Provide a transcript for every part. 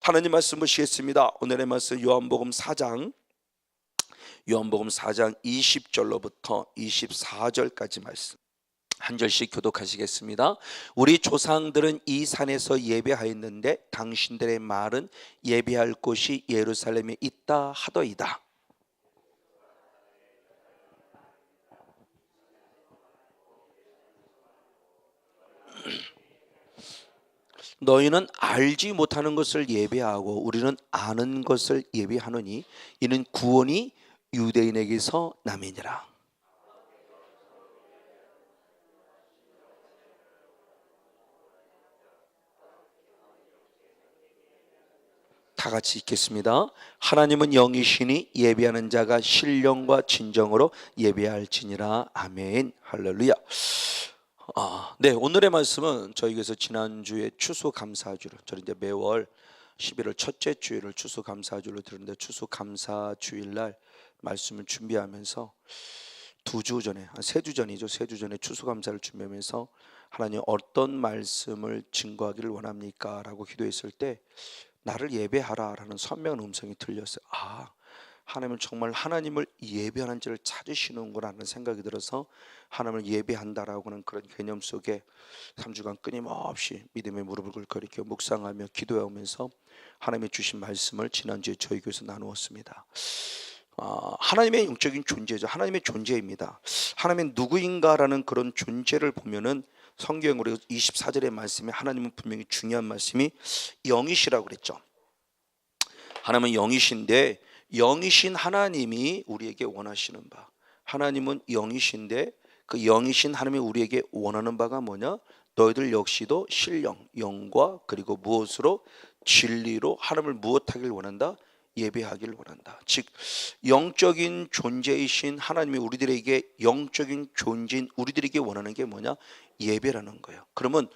하나님 말씀 보시겠습니다. 오늘의 말씀 요한복음 4장 20절로부터 24절까지 말씀 한 절씩 교독하시겠습니다. 우리 조상들은 이 산에서 예배하였는데 당신들의 말은 예배할 곳이 예루살렘에 있다 하더이다. 너희는 알지 못하는 것을 예배하고 우리는 아는 것을 예배하노니 이는 구원이 유대인에게서 남이니라. 다 같이 읽겠습니다. 하나님은 영이시니 예배하는 자가 신령과 진정으로 예배할지니라. 아멘. 할렐루야. 네, 오늘의 말씀은 저희에게서 지난주에 추수감사주를, 저는 이제 매월 11월 첫째 주일을 추수감사주를 들었는데, 추수감사주일날 말씀을 준비하면서 2주 전에, 3주 전이죠. 3주 전에 추수감사를 준비하면서 하나님 어떤 말씀을 증거하기를 원합니까? 라고 기도했을 때 나를 예배하라 라는 선명한 음성이 들렸어요. 하나님은 정말 하나님을 예배하는 자를 찾으시는구나 하는 생각이 들어서 하나님을 예배한다라고 하는 그런 개념 속에 3주간 끊임없이 믿음의 무릎을 꿇고 묵상하며 기도하면서 하나님의 주신 말씀을 지난주에 저희 교회에서 나누었습니다. 하나님의 영적인 존재죠. 하나님의 존재입니다. 하나님은 누구인가라는 그런 존재를 보면은 성경 우리 24절의 말씀에 하나님은 분명히 중요한 말씀이 영이시라고 그랬죠. 하나님은 영이신데 영이신 하나님이 우리에게 원하시는 바, 하나님은 영이신데 그 영이신 하나님이 우리에게 원하는 바가 뭐냐? 너희들 역시도 신령, 영과 그리고 무엇으로? 진리로 하나님을 무엇하길 원한다? 예배하기를 원한다. 즉 영적인 존재이신 하나님이 우리들에게 영적인 존재인 우리들에게 원하는 게 뭐냐? 예배라는 거예요. 그러면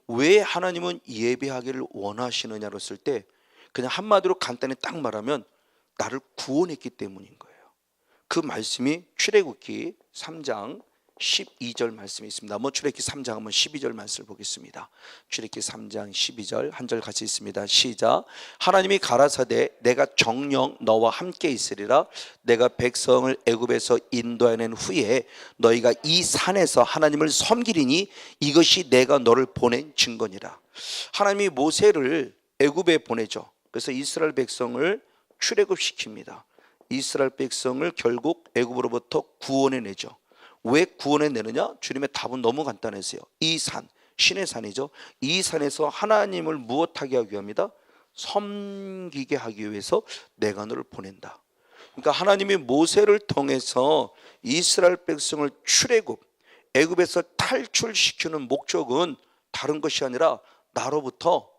왜 하나님은 예배하기를 원하시느냐로 했을 때 그냥 한마디로 간단히 딱 말하면 나를 구원했기 때문인 거예요. 그 말씀이 출애굽기 3장 12절 말씀이 있습니다. 한번 출애굽기 3장 한번 12절 말씀을 보겠습니다. 출애굽기 3장 12절 한 절 같이 있습니다. 시작. 하나님이 가라사대 내가 정녕 너와 함께 있으리라. 내가 백성을 애굽에서 인도해낸 후에 너희가 이 산에서 하나님을 섬기리니 이것이 내가 너를 보낸 증거니라. 하나님이 모세를 애굽에 보내죠. 그래서 이스라엘 백성을 출애굽시킵니다. 이스라엘 백성을 결국 애굽으로부터 구원해내죠. 왜 구원해내느냐? 주님의 답은 너무 간단했어요. 이 산, 신의 산이죠. 이 산에서 하나님을 무엇하게 하기 위함이다? 섬기게 하기 위해서 내가 너를 보낸다. 그러니까 하나님이 모세를 통해서 이스라엘 백성을 출애굽, 애굽에서 탈출시키는 목적은 다른 것이 아니라 나로부터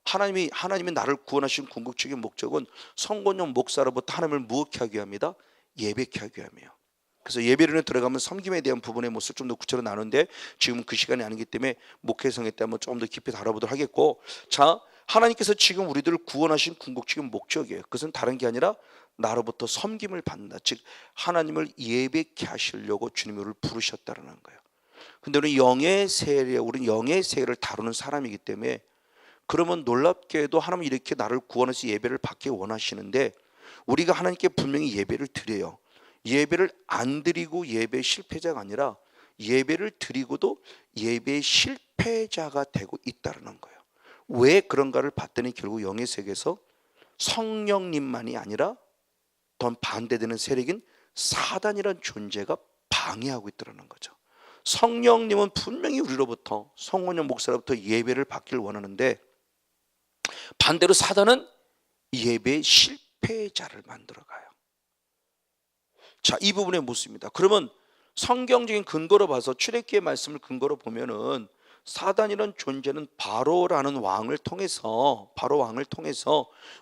하나님이 나를 구원하신 궁극적인 목적은 성곤용 목사로부터 하나님을 무엇하게 하기 위함이다? 예배케 하기 위함이에요. 그래서 예배론에 들어가면 섬김에 대한 부분의 모습을 좀 더 구체적으로 나누는데 지금 그 시간이 아니기 때문에 목회성에 때문에 조금 더 깊이 다뤄보도록 하겠고, 자, 하나님께서 지금 우리들을 구원하신 궁극적인 목적이에요. 그것은 다른 게 아니라 나로부터 섬김을 받는다. 즉 하나님을 예배케 하시려고 주님이 우리를 부르셨다는 거예요. 근데 우리는 영의 세계를 다루는 사람이기 때문에, 그러면 놀랍게도 하나님은 이렇게 나를 구원해서 예배를 받기 원하시는데 우리가 하나님께 분명히 예배를 드려요. 예배를 안 드리고 예배 실패자가 아니라 예배를 드리고도 예배 실패자가 되고 있다는 거예요. 왜 그런가를 봤더니 결국 영의 세계에서 성령님만이 아니라 더 반대되는 세력인 사단이라는 존재가 방해하고 있다는 거죠. 성령님은 분명히 우리로부터 성원영 목사로부터 예배를 받기를 원하는데 반대로 사단은 예배 실패자를 만들어가요. 자, 이 부분의 모습입니다. 그러면 성경적인 근거로 봐서 출애굽기의 말씀을 근거로 보면은 사단이라는 존재는 바로라는 왕을 통해서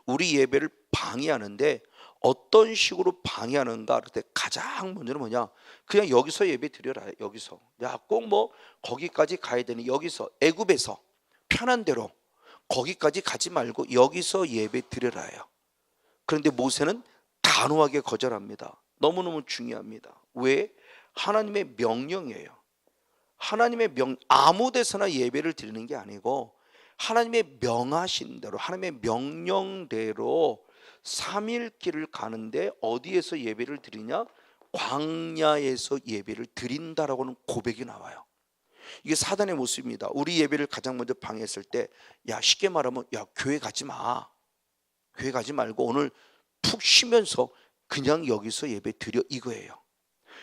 우리 예배를 방해하는데 어떤 식으로 방해하는가? 그때 가장 먼저는 뭐냐? 그냥 여기서 예배 드려라. 여기서. 야, 꼭 뭐 거기까지 가야 되니 여기서 애굽에서 편한 대로 거기까지 가지 말고 여기서 예배 드려라요. 그런데 모세는 단호하게 거절합니다. 너무너무 중요합니다. 왜? 하나님의 명령이에요. 하나님의 아무 데서나 예배를 드리는 게 아니고 하나님의 명하신 대로, 하나님의 명령대로 3일 길을 가는데 어디에서 예배를 드리냐? 광야에서 예배를 드린다라고는 고백이 나와요. 이게 사단의 모습입니다. 우리 예배를 가장 먼저 방해했을 때, 야, 쉽게 말하면, 야, 교회 가지 마. 교회 가지 말고 오늘 푹 쉬면서 그냥 여기서 예배 드려, 이거예요.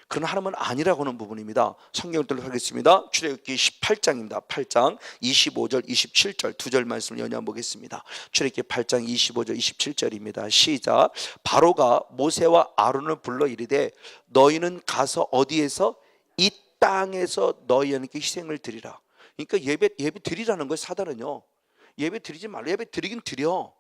그러나 하나님은 아니라고 하는 부분입니다. 성경을 들도록 하겠습니다. 출애굽기 18장입니다. 8장 25절 27절 두 절 말씀을 연이어 보겠습니다. 출애굽기 8장 25절 27절입니다. 시작. 바로가 모세와 아론을 불러 이르되 너희는 가서 어디에서? 이 땅에서 너희에게 희생을 드리라. 그러니까 예배 드리라는 거예요. 사단은요, 예배 드리지 말라. 예배 드리긴 드려.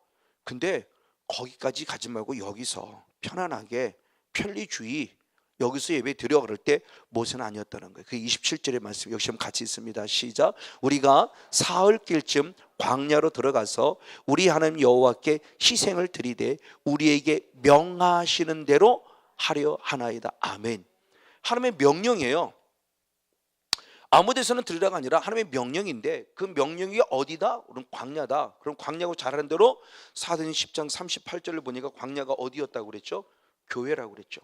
근데 거기까지 가지 말고 여기서 편안하게 편리주의 여기서 예배 드려. 그럴 때 모세는 아니었다는 거예요. 그 27절의 말씀 역시 같이 있습니다. 시작. 우리가 사흘길쯤 광야로 들어가서 우리 하나님 여호와께 희생을 드리되 우리에게 명하시는 대로 하려 하나이다. 아멘. 하나님의 명령이에요. 아무 데서는 드리라가 아니라 하나님의 명령인데, 그 명령이 어디다? 그럼 광야다. 그럼 광야고 잘하는 대로 사도행 10장 38절을 보니까 광야가 어디였다고 그랬죠? 교회라고 그랬죠.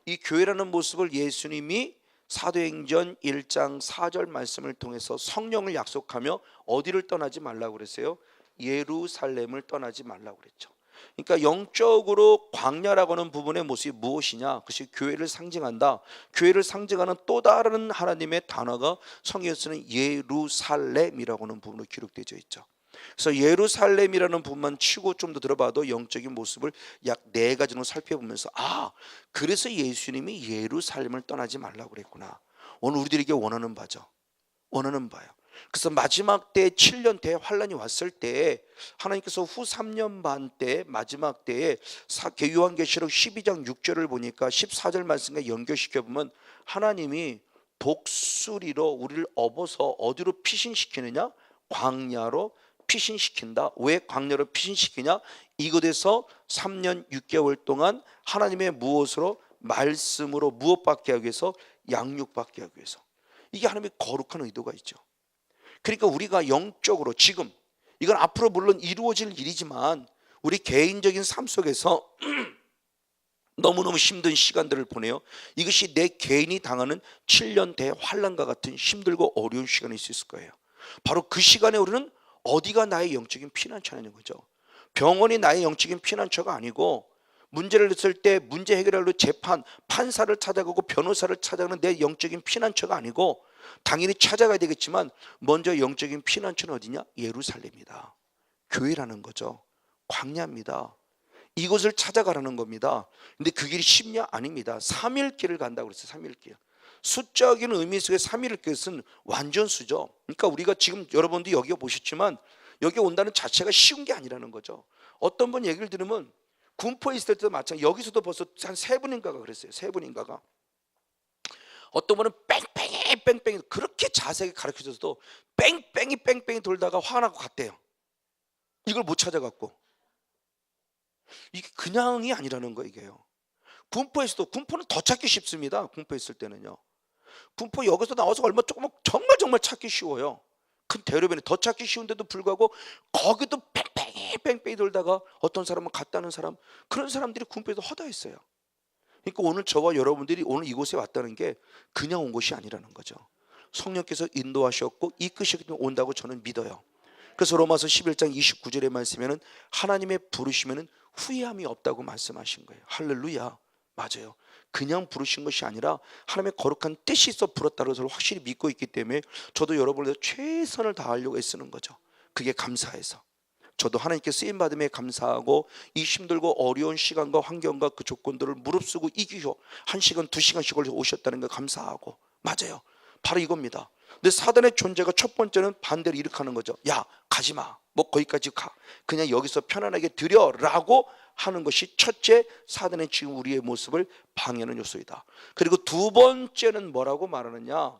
이 교회라는 모습을 예수님이 사도행전 1장 4절 말씀을 통해서 성령을 약속하며 어디를 떠나지 말라고 그랬어요? 예루살렘을 떠나지 말라고 그랬죠. 그러니까 영적으로 광야라고 하는 부분의 모습이 무엇이냐? 그것이 교회를 상징한다. 교회를 상징하는 또 다른 하나님의 단어가 성경에 쓰는 예루살렘이라고 하는 부분으로 기록되어 있죠. 그래서 예루살렘이라는 부분만 치고 좀 더 들어봐도 영적인 모습을 약 4가지로 살펴보면서, 아, 그래서 예수님이 예루살렘을 떠나지 말라고 그랬구나. 오늘 우리들에게 원하는 바죠. 원하는 바요. 그래서 마지막 때 7년 대환란이 왔을 때 하나님께서 후 3년 반 때 마지막 때에 요한계시록 12장 6절을 보니까 14절 말씀과 연결시켜 보면 하나님이 독수리로 우리를 업어서 어디로 피신시키느냐? 광야로 피신시킨다. 왜 광야로 피신시키냐? 이곳에서 3년 6개월 동안 하나님의 무엇으로? 말씀으로 무엇받게 하기 위해서? 양육받게 하기 위해서. 이게 하나님의 거룩한 의도가 있죠. 그러니까 우리가 영적으로 지금, 이건 앞으로 물론 이루어질 일이지만 우리 개인적인 삶 속에서 너무너무 힘든 시간들을 보내요. 이것이 내 개인이 당하는 7년 대환란과 같은 힘들고 어려운 시간일 수 있을 거예요. 바로 그 시간에 우리는 어디가 나의 영적인 피난처냐는 거죠. 병원이 나의 영적인 피난처가 아니고, 문제를 냈을 때 문제 해결하려 판사를 찾아가고 변호사를 찾아가는 내 영적인 피난처가 아니고, 당연히 찾아가야 되겠지만 먼저 영적인 피난처는 어디냐? 예루살렘이다. 교회라는 거죠. 광야입니다. 이곳을 찾아가라는 겁니다. 근데 그 길이 쉽냐? 아닙니다. 3일 길을 간다고 그랬어요. 3일 길. 숫자적인 의미 속에 3일 길은 완전수죠. 그러니까 우리가 지금 여러분도 여기 보셨지만 여기 온다는 자체가 쉬운 게 아니라는 거죠. 어떤 분 얘기를 들으면 군포에 있을 때도 마찬가지, 여기서도 벌써 한 3분인가가 그랬어요. 3분인가가. 어떤 분은 뺑뺑이 그렇게 자세하게 가르쳐줘서도 뺑뺑이 돌다가 화가 나고 갔대요. 이걸 못 찾아갖고. 이게 그냥이 아니라는 거, 이게요. 군포에서도, 군포는 더 찾기 쉽습니다. 군포에 있을 때는요. 군포 여기서 나와서 얼마 조금 정말 찾기 쉬워요. 큰 대로변에 더 찾기 쉬운데도 불구하고 거기도 뺑뺑이 돌다가 어떤 사람은 갔다는 사람, 그런 사람들이 군포에서 허다했어요. 그러니까 오늘 저와 여러분들이 오늘 이곳에 왔다는 게 그냥 온 것이 아니라는 거죠. 성령께서 인도하셨고 이끄셨기 때문에 온다고 저는 믿어요. 그래서 로마서 11장 29절의 말씀에는 하나님의 부르시면은 후회함이 없다고 말씀하신 거예요. 할렐루야. 맞아요. 그냥 부르신 것이 아니라 하나님의 거룩한 뜻이 있어 부르셨다는 것을 확실히 믿고 있기 때문에 저도 여러분들 최선을 다하려고 애쓰는 거죠. 그게 감사해서. 저도 하나님께 쓰임받음에 감사하고 이 힘들고 어려운 시간과 환경과 그 조건들을 무릅쓰고 이기셔 1시간 2시간씩 걸려서 오셨다는 걸 감사하고. 맞아요. 바로 이겁니다. 근데 사단의 존재가 첫 번째는 반대로 이렇게 하는 거죠. 야, 가지마. 뭐 거기까지 가. 그냥 여기서 편안하게 드려라고 하는 것이 첫째, 사단의 지금 우리의 모습을 방해하는 요소이다. 그리고 두 번째는 뭐라고 말하느냐?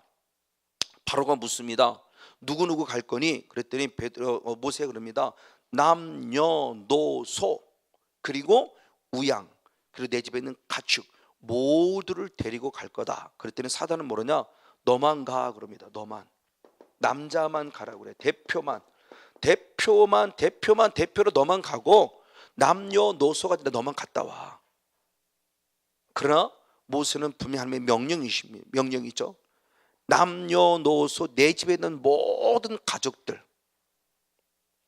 바로가 묻습니다. 누구 갈 거니? 그랬더니 모세가 그럽니다. 남녀노소 그리고 우양 그리고 내 집에 있는 가축 모두를 데리고 갈 거다. 그랬더니 사단은 뭐라냐? 너만 가 그럽니다. 너만. 남자만 가라고 그래. 대표만. 대표로 너만 가고 남녀노소가 아니라 너만 갔다 와. 그러나 모세는 분명히 하나님의 명령이죠. 남녀노소, 내 집에 있는 모든 가족들,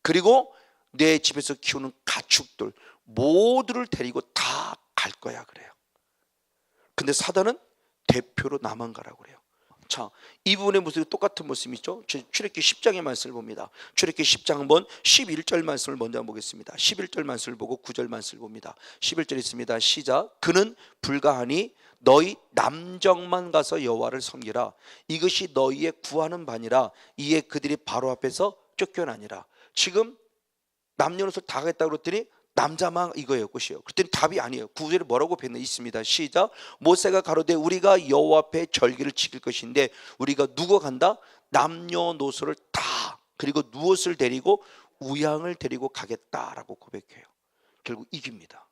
그리고 내 집에서 키우는 가축들 모두를 데리고 다 갈 거야 그래요. 근데 사단은 대표로 나만 가라고 그래요. 자, 이 부분의 모습이 똑같은 모습이죠. 출애굽기 10장의 말씀을 봅니다. 출애굽기 10장 한번 11절 말씀을 먼저 보겠습니다. 11절 말씀을 보고 9절 말씀을 봅니다. 11절 있습니다. 시작. 그는 불가하니 너희 남정만 가서 여호와를 섬기라. 이것이 너희의 구하는 바니라. 이에 그들이 바로 앞에서 쫓겨나니라. 지금 남녀노소 다 가겠다고 그랬더니 남자만 이거예요, 끝이에요. 그랬더니 답이 아니에요. 9절에 뭐라고 뱉어 있습니다. 시작. 모세가 가로되 우리가 여호와 앞에 절기를 지킬 것인데 우리가 누가 간다? 남녀노소를 다, 그리고 누엇을 데리고? 우양을 데리고 가겠다라고 고백해요. 결국 이깁니다.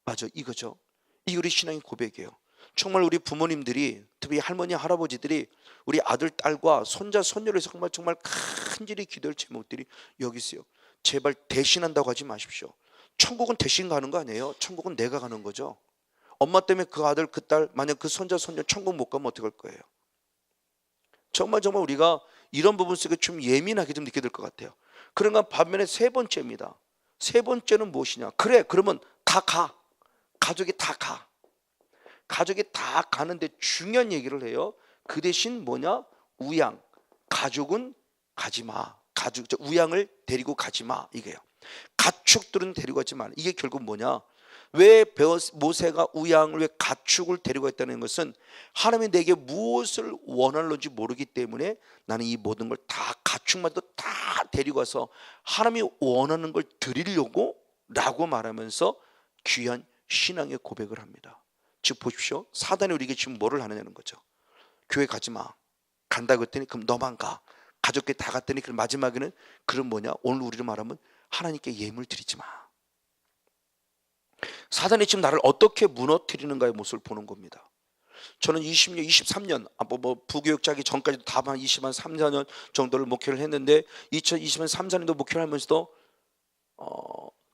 맞아, 이거죠. 이게 우리 신앙의 고백이에요. 정말 우리 부모님들이, 특히 할머니 할아버지들이 우리 아들 딸과 손자 손녀를 정말 간절히 기도할 제목들이 여기 있어요. 제발 대신한다고 하지 마십시오. 천국은 대신 가는 거 아니에요. 천국은 내가 가는 거죠. 엄마 때문에 그 아들 그 딸, 만약 그 손자 손녀 천국 못 가면 어떡할 거예요? 정말 우리가 이런 부분 속에 좀 예민하게 좀 느껴야 될 것 같아요. 그런가 반면에 세 번째입니다. 세 번째는 무엇이냐? 그래, 그러면 다 가. 가족이 다 가. 가족이 다 가는데 중요한 얘기를 해요. 그 대신 뭐냐? 우양. 가족은 가지 마. 우양을 데리고 가지 마. 이게요. 가축들은 데리고 가지 마. 이게 결국 뭐냐? 왜 모세가 우양을, 왜 가축을 데리고 갔다는 것은 하나님이 내게 무엇을 원하는지 모르기 때문에 나는 이 모든 걸 다 가축마다 다 데리고 가서 하나님이 원하는 걸 드리려고 라고 말하면서 귀한 신앙의 고백을 합니다. 즉 보십시오. 사단이 우리에게 지금 뭐를 하느냐는 거죠. 교회 가지 마. 간다고 했더니 그럼 너만 가. 가족끼리 다 갔더니 그 마지막에는 그럼 뭐냐? 오늘 우리로 말하면 하나님께 예물 드리지 마. 사단이 지금 나를 어떻게 무너뜨리는가의 모습을 보는 겁니다. 저는 20년, 23년 부교육자기 전까지도 다 한 23, 4년 정도를 목회를 했는데 2023, 4년도 목회를 하면서도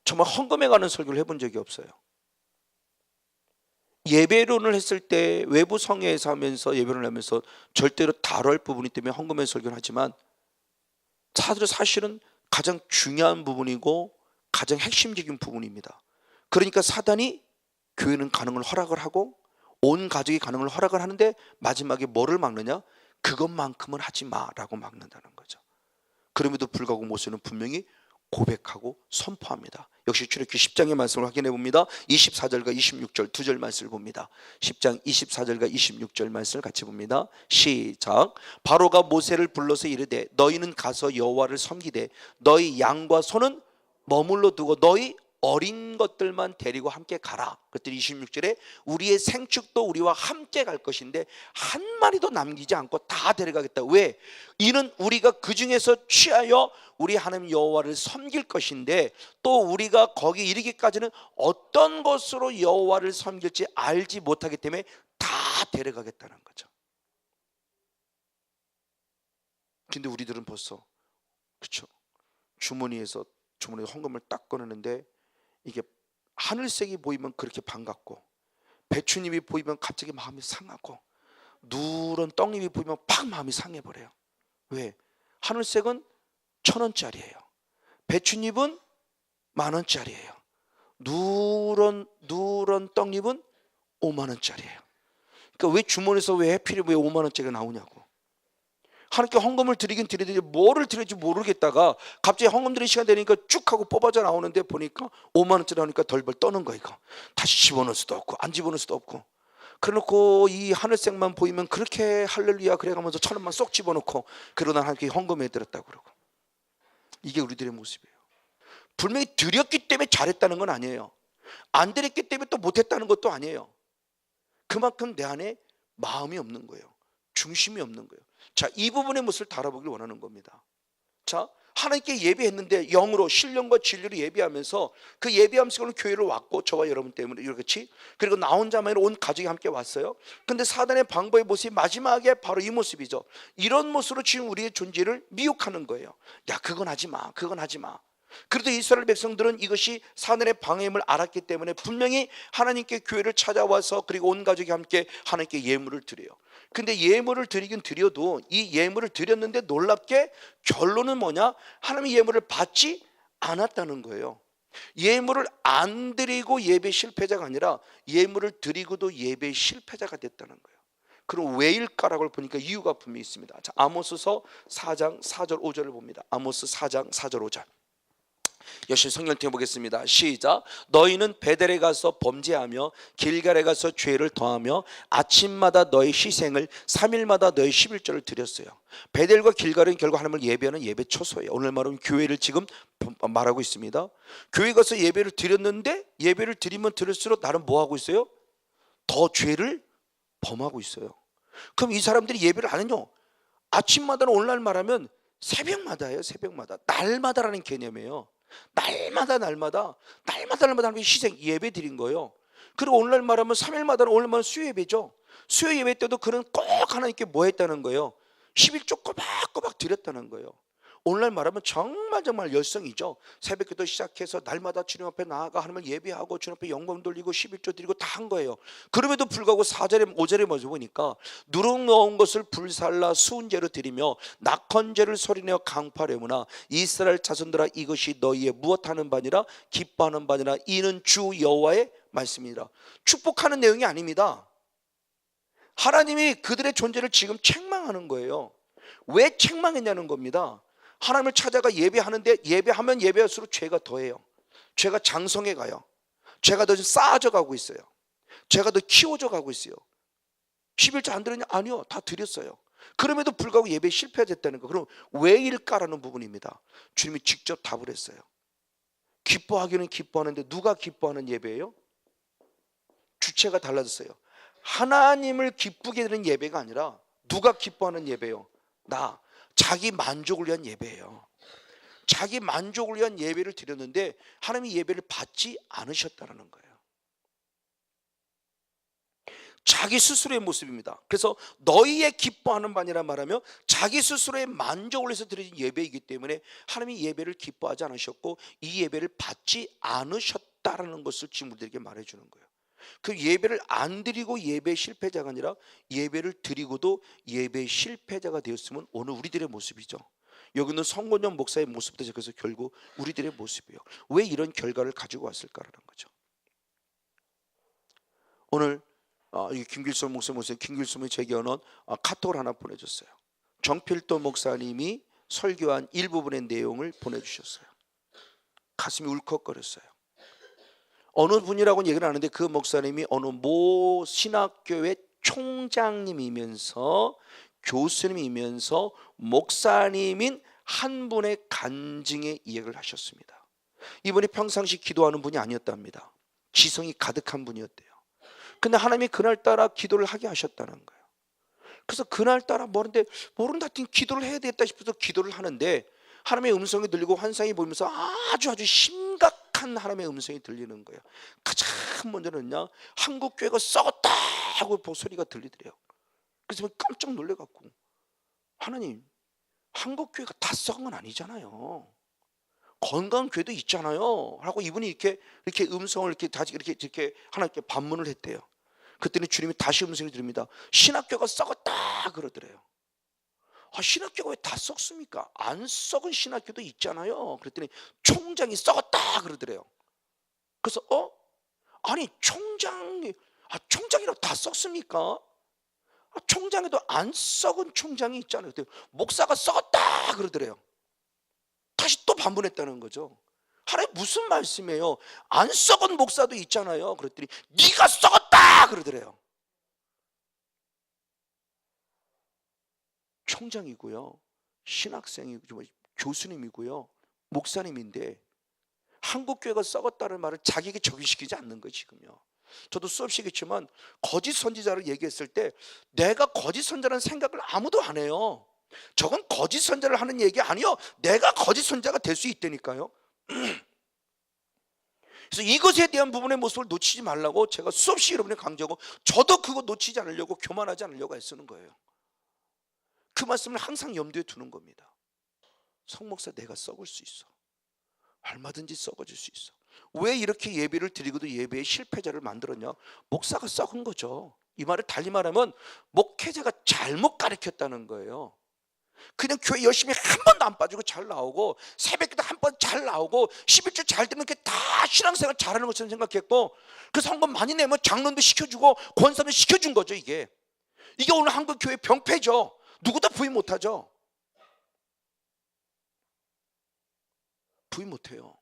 정말 헌금해 가는 설교를 해본 적이 없어요. 예배론을 했을 때 외부 성회에서 하면서 예배론을 하면서 절대로 다뤄야 할 부분이 때문에 헌금의 설교를 하지만 사실은 가장 중요한 부분이고 가장 핵심적인 부분입니다. 그러니까 사단이 교회는 가는 걸 허락을 하고 온 가족이 가는 걸 허락을 하는데 마지막에 뭐를 막느냐? 그것만큼은 하지 마라고 막는다는 거죠. 그럼에도 불구하고 모세는 분명히 고백하고 선포합니다. 역시 출애굽기 10장의 말씀을 확인해 봅니다. 24절과 26절 두 절 말씀을 봅니다. 10장 24절과 26절 말씀을 같이 봅니다. 시작. 바로가 모세를 불러서 이르되 너희는 가서 여호와를 섬기되 너희 양과 소는 머물러 두고 너희 어린 것들만 데리고 함께 가라. 그랬더니 26절에 우리의 생축도 우리와 함께 갈 것인데 한 마리도 남기지 않고 다 데려가겠다. 왜? 이는 우리가 그 중에서 취하여 우리 하나님 여호와를 섬길 것인데 또 우리가 거기 이르기까지는 어떤 것으로 여호와를 섬길지 알지 못하기 때문에 다 데려가겠다는 거죠. 근데 우리들은 벌써 그렇죠. 주머니에서 헌금을 딱 꺼내는데 이게 하늘색이 보이면 그렇게 반갑고 배추잎이 보이면 갑자기 마음이 상하고 누런 떡잎이 보이면 팍 마음이 상해버려요. 왜? 하늘색은 1,000원짜리예요. 배추잎은 10,000원짜리예요. 누런 떡잎은 50,000원짜리예요. 그러니까 왜 주머니에서 왜 해필이 왜 50,000원짜리가 나오냐고. 하나님께 헌금을 드리긴 드리는데 뭐를 드릴지 모르겠다가 갑자기 헌금 드릴 시간 되니까 쭉 하고 뽑아져 나오는데 보니까 50,000원짜리 나오니까 덜벌 떠는 거 이거. 다시 집어넣을 수도 없고 안 집어넣을 수도 없고 그래놓고 이 하늘색만 보이면 그렇게 할렐루야 그래가면서 1,000원만 쏙 집어넣고 그러다 하나님께 헌금해 드렸다고 그러고. 이게 우리들의 모습이에요. 분명히 드렸기 때문에 잘했다는 건 아니에요. 안 드렸기 때문에 또 못했다는 것도 아니에요. 그만큼 내 안에 마음이 없는 거예요. 중심이 없는 거예요. 자, 이 부분의 모습을 달아보길 원하는 겁니다. 자, 하나님께 예배했는데 영으로 신령과 진리로 예배하면서 그 예배하면서 교회를 왔고 저와 여러분 때문에 이렇게 그리고 나 혼자만 온 가족이 함께 왔어요. 근데 사단의 방법의 모습이 마지막에 바로 이 모습이죠. 이런 모습으로 지금 우리의 존재를 미혹하는 거예요. 야, 그건 하지 마, 그건 하지 마. 그래도 이스라엘 백성들은 이것이 사단의 방해임을 알았기 때문에 분명히 하나님께 교회를 찾아와서 그리고 온 가족이 함께 하나님께 예물을 드려요. 근데 예물을 드리긴 드려도 이 예물을 드렸는데 놀랍게 결론은 뭐냐? 하나님의 예물을 받지 않았다는 거예요. 예물을 안 드리고 예배 실패자가 아니라 예물을 드리고도 예배 실패자가 됐다는 거예요. 그럼 왜일까라고 보니까 이유가 분명히 있습니다. 자, 아모스서 4장 4절 5절을 봅니다. 아모스 4장 4절 5절 열심히 성경 띄워보겠습니다. 시작. 너희는 베델에 가서 범죄하며 길갈에 가서 죄를 더하며 아침마다 너희 희생을 3일마다 너희 11조를 드렸어요. 베델과 길갈은 결국 하나님을 예배하는 예배 초소예요. 오늘 말하면 교회를 지금 말하고 있습니다. 교회 가서 예배를 드렸는데 예배를 드리면 드릴수록 나는 뭐 하고 있어요? 더 죄를 범하고 있어요. 그럼 이 사람들이 예배를 안 해요. 아침마다는 오늘날 말하면 새벽마다예요. 새벽마다. 날마다라는 개념이에요. 날마다 하나님의 희생 예배 드린 거예요. 그리고 오늘날 말하면 3일마다는 오늘 말하면 수요 예배죠. 수요 예배 때도 그는 꼭 하나님께 뭐 했다는 거예요? 11조 꼬박꼬박 드렸다는 거예요. 오늘날 말하면 정말 열성이죠. 새벽기도 시작해서 날마다 주님 앞에 나아가 하나님을 예배하고 주님 앞에 영광 돌리고 11조 드리고 다 한 거예요. 그럼에도 불구하고 4절에 5절에 먼저 보니까 누룩 넣은 것을 불살라 수은제로 드리며 낙헌제를 소리내어 강파레무나 이스라엘 자손들아 이것이 너희의 무엇하는 바니라 기뻐하는 바니라 이는 주 여호와의 말씀이니라. 축복하는 내용이 아닙니다. 하나님이 그들의 존재를 지금 책망하는 거예요. 왜 책망했냐는 겁니다. 하나님을 찾아가 예배하는데 예배하면 예배할수록 죄가 더해요. 죄가 장성해 가요. 죄가 더 쌓아져 가고 있어요. 죄가 더 키워져 가고 있어요. 11조 안 드렸냐? 아니요, 다 드렸어요. 그럼에도 불구하고 예배에 실패했다는 거. 그럼 왜일까라는 부분입니다. 주님이 직접 답을 했어요. 기뻐하기는 기뻐하는데 누가 기뻐하는 예배예요? 주체가 달라졌어요. 하나님을 기쁘게 드리는 예배가 아니라 누가 기뻐하는 예배예요? 나. 자기 만족을 위한 예배예요. 자기 만족을 위한 예배를 드렸는데 하나님이 예배를 받지 않으셨다는 거예요. 자기 스스로의 모습입니다. 그래서 너희의 기뻐하는 바니라 말하며 자기 스스로의 만족을 위해서 드려진 예배이기 때문에 하나님이 예배를 기뻐하지 않으셨고 이 예배를 받지 않으셨다라는 것을 지금 우리들에게 말해주는 거예요. 그 예배를 안 드리고 예배 실패자가 아니라 예배를 드리고도 예배 실패자가 되었으면 오늘 우리들의 모습이죠. 여기는 성곤영 목사의 모습도 그래서 결국 우리들의 모습이에요. 왜 이런 결과를 가지고 왔을까라는 거죠. 오늘 김길성 목사님 김길성이 제게 오는 카톡을 하나 보내줬어요. 정필도 목사님이 설교한 일부분의 내용을 보내주셨어요. 가슴이 울컥거렸어요. 어느 분이라고는 얘기를 안 하는데 그 목사님이 어느 모 신학교의 총장님이면서 교수님이면서 목사님인 한 분의 간증의 이야기를 하셨습니다. 이분이 평상시 기도하는 분이 아니었답니다. 지성이 가득한 분이었대요. 근데 하나님이 그날따라 기도를 하게 하셨다는 거예요. 그래서 그날따라 모른다 하여튼 기도를 해야 되겠다 싶어서 기도를 하는데 하나님의 음성이 들리고 환상이 보이면서 아주 심각한 하나님의 음성이 들리는 거예요. 가장 먼저는요, 한국 교회가 썩었다 하고 소리가 들리더래요. 그래서 깜짝 놀래갖고 하나님, 한국 교회가 다 썩은 건 아니잖아요. 건강한 교회도 있잖아요. 하고 이분이 이렇게 음성을 이렇게 하나님께 반문을 했대요. 그때는 주님이 다시 음성을 들립니다. 신학교가 썩었다 그러더래요. 신학교가 왜 다 썩습니까? 안 썩은 신학교도 있잖아요. 그랬더니 총장이 썩었다 그러더래요. 그래서 아니 총장이라고 다 썩습니까? 총장에도 안 썩은 총장이 있잖아요. 그랬더니 목사가 썩었다 그러더래요. 다시 또 반문했다는 거죠. 하나님 무슨 말씀이에요? 안 썩은 목사도 있잖아요. 그랬더니 네가 썩었다 그러더래요. 총장이고요, 신학생이고 교수님이고요, 목사님인데 한국교회가 썩었다는 말을 자기에게 적용시키지 않는 거예요. 지금요. 저도 수업시켰지만 거짓 선지자를 얘기했을 때 내가 거짓 선지자라는 생각을 아무도 안 해요. 저건 거짓 선자를 하는 얘기 아니요. 내가 거짓 선자가 될 수 있다니까요. 그래서 이것에 대한 부분의 모습을 놓치지 말라고 제가 수없이 여러분에 강조하고, 저도 그거 놓치지 않으려고, 교만하지 않으려고 애쓰는 거예요. 그 말씀을 항상 염두에 두는 겁니다. 성목사, 내가 썩을 수 있어. 얼마든지 썩어질 수 있어. 왜 이렇게 예배를 드리고도 예배의 실패자를 만들었냐? 목사가 썩은 거죠. 이 말을 달리 말하면 목회자가 잘못 가르쳤다는 거예요. 그냥 교회 열심히 한 번도 안 빠지고 잘 나오고, 새벽기도 한 번 잘 나오고, 11주 잘 되면 그게 다 신앙생활 잘하는 것처럼 생각했고, 그 성금 많이 내면 장로도 시켜주고 권사도 시켜준 거죠. 이게 오늘 한국 교회 병폐죠. 누구도 부인 못하죠. 부인 못해요.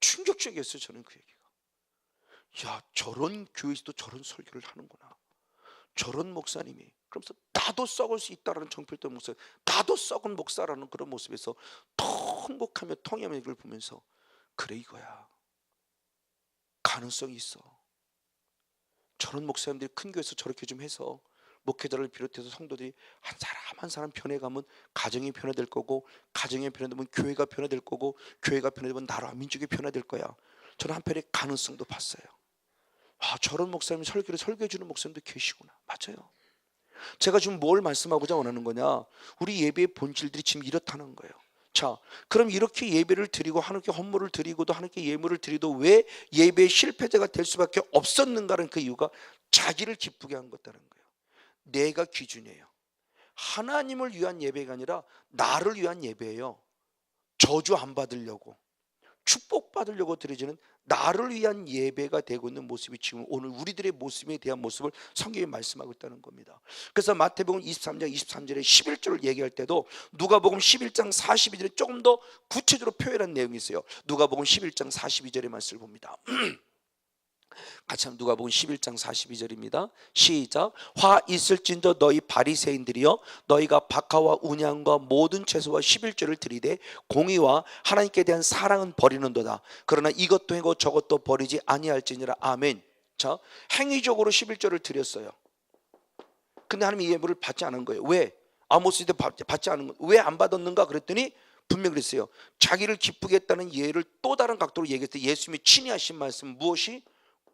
충격적이었어요. 저는 그 얘기가. 야, 저런 교회에서도 저런 설교를 하는구나. 저런 목사님이. 그러면서 나도 썩을 수 있다라는 정필도 목사, 나도 썩은 목사라는 그런 모습에서 더 행복하며 통하며 이걸 보면서, 그래, 이거야. 가능성이 있어. 저런 목사님들이 큰 교회에서 저렇게 좀 해서 목회자를 비롯해서 성도들이 한 사람 한 사람 변해가면 가정이 변화될 거고, 가정이 변화되면 교회가 변화될 거고, 교회가 변화되면 나라 민족이 변화될 거야. 저는 한편의 가능성도 봤어요. 아, 저런 목사님 설교를 설교해 주는 목사님도 계시구나. 맞아요. 제가 지금 뭘 말씀하고자 원하는 거냐? 우리 예배의 본질들이 지금 이렇다는 거예요. 자, 그럼 이렇게 예배를 드리고 하나님께 헌물을 드리고도 하나님께 예물을 드리도 왜 예배의 실패자가 될 수밖에 없었는가는 그 이유가 자기를 기쁘게 한 거다는 거예요. 내가 기준이에요. 하나님을 위한 예배가 아니라 나를 위한 예배예요. 저주 안 받으려고, 축복받으려고 드려지는 나를 위한 예배가 되고 있는 모습이 지금 오늘 우리들의 모습에 대한 모습을 성경이 말씀하고 있다는 겁니다. 그래서 마태복음 23장 23절에 11절을 얘기할 때도 누가복음 11장 42절에 조금 더 구체적으로 표현한 내용이 있어요. 누가복음 11장 42절의 말씀을 봅니다. 같이 한번 누가복음 11장 42절입니다. 시작. 화 있을진저 너희 바리새인들이여, 너희가 박하와 운양과 모든 채소와 11조를 드리되 공의와 하나님께 대한 사랑은 버리는도다. 그러나 이것도 하고 저것도 버리지 아니할지니라. 아멘. 자, 행위적으로 11조를 드렸어요. 근데 하나님이 이 예물을 받지 않은 거예요. 왜? 아모스 때 받지 않은 거예요. 왜 안 받았는가 그랬더니 분명히 그랬어요. 자기를 기쁘게 했다는 예를 또 다른 각도로 얘기했을 때 예수님이 친히 하신 말씀, 무엇이?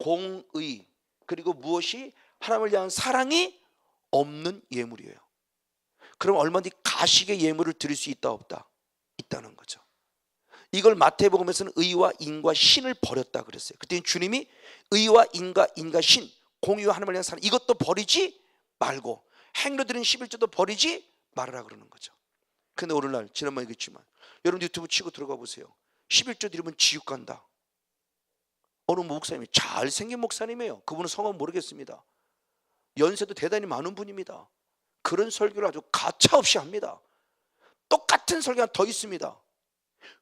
공의, 그리고 무엇이? 하나님을 향한 사랑이 없는 예물이에요. 그럼 얼마든지 가식의 예물을 드릴 수 있다 없다? 있다는 거죠. 이걸 마태복음에서는 의와 인과 신을 버렸다 그랬어요. 그때 주님이 의와 인과 신, 공의와 하나님을 향한 사랑, 이것도 버리지 말고 행로 드린 11조도 버리지 말아라 그러는 거죠. 근데 오늘날 지난번에 얘기했지만 여러분 유튜브 치고 들어가 보세요. 11조 드리면 지옥 간다. 어느 목사님이, 잘생긴 목사님이에요. 그분은 성함 모르겠습니다. 연세도 대단히 많은 분입니다. 그런 설교를 아주 가차없이 합니다. 똑같은 설교가 더 있습니다.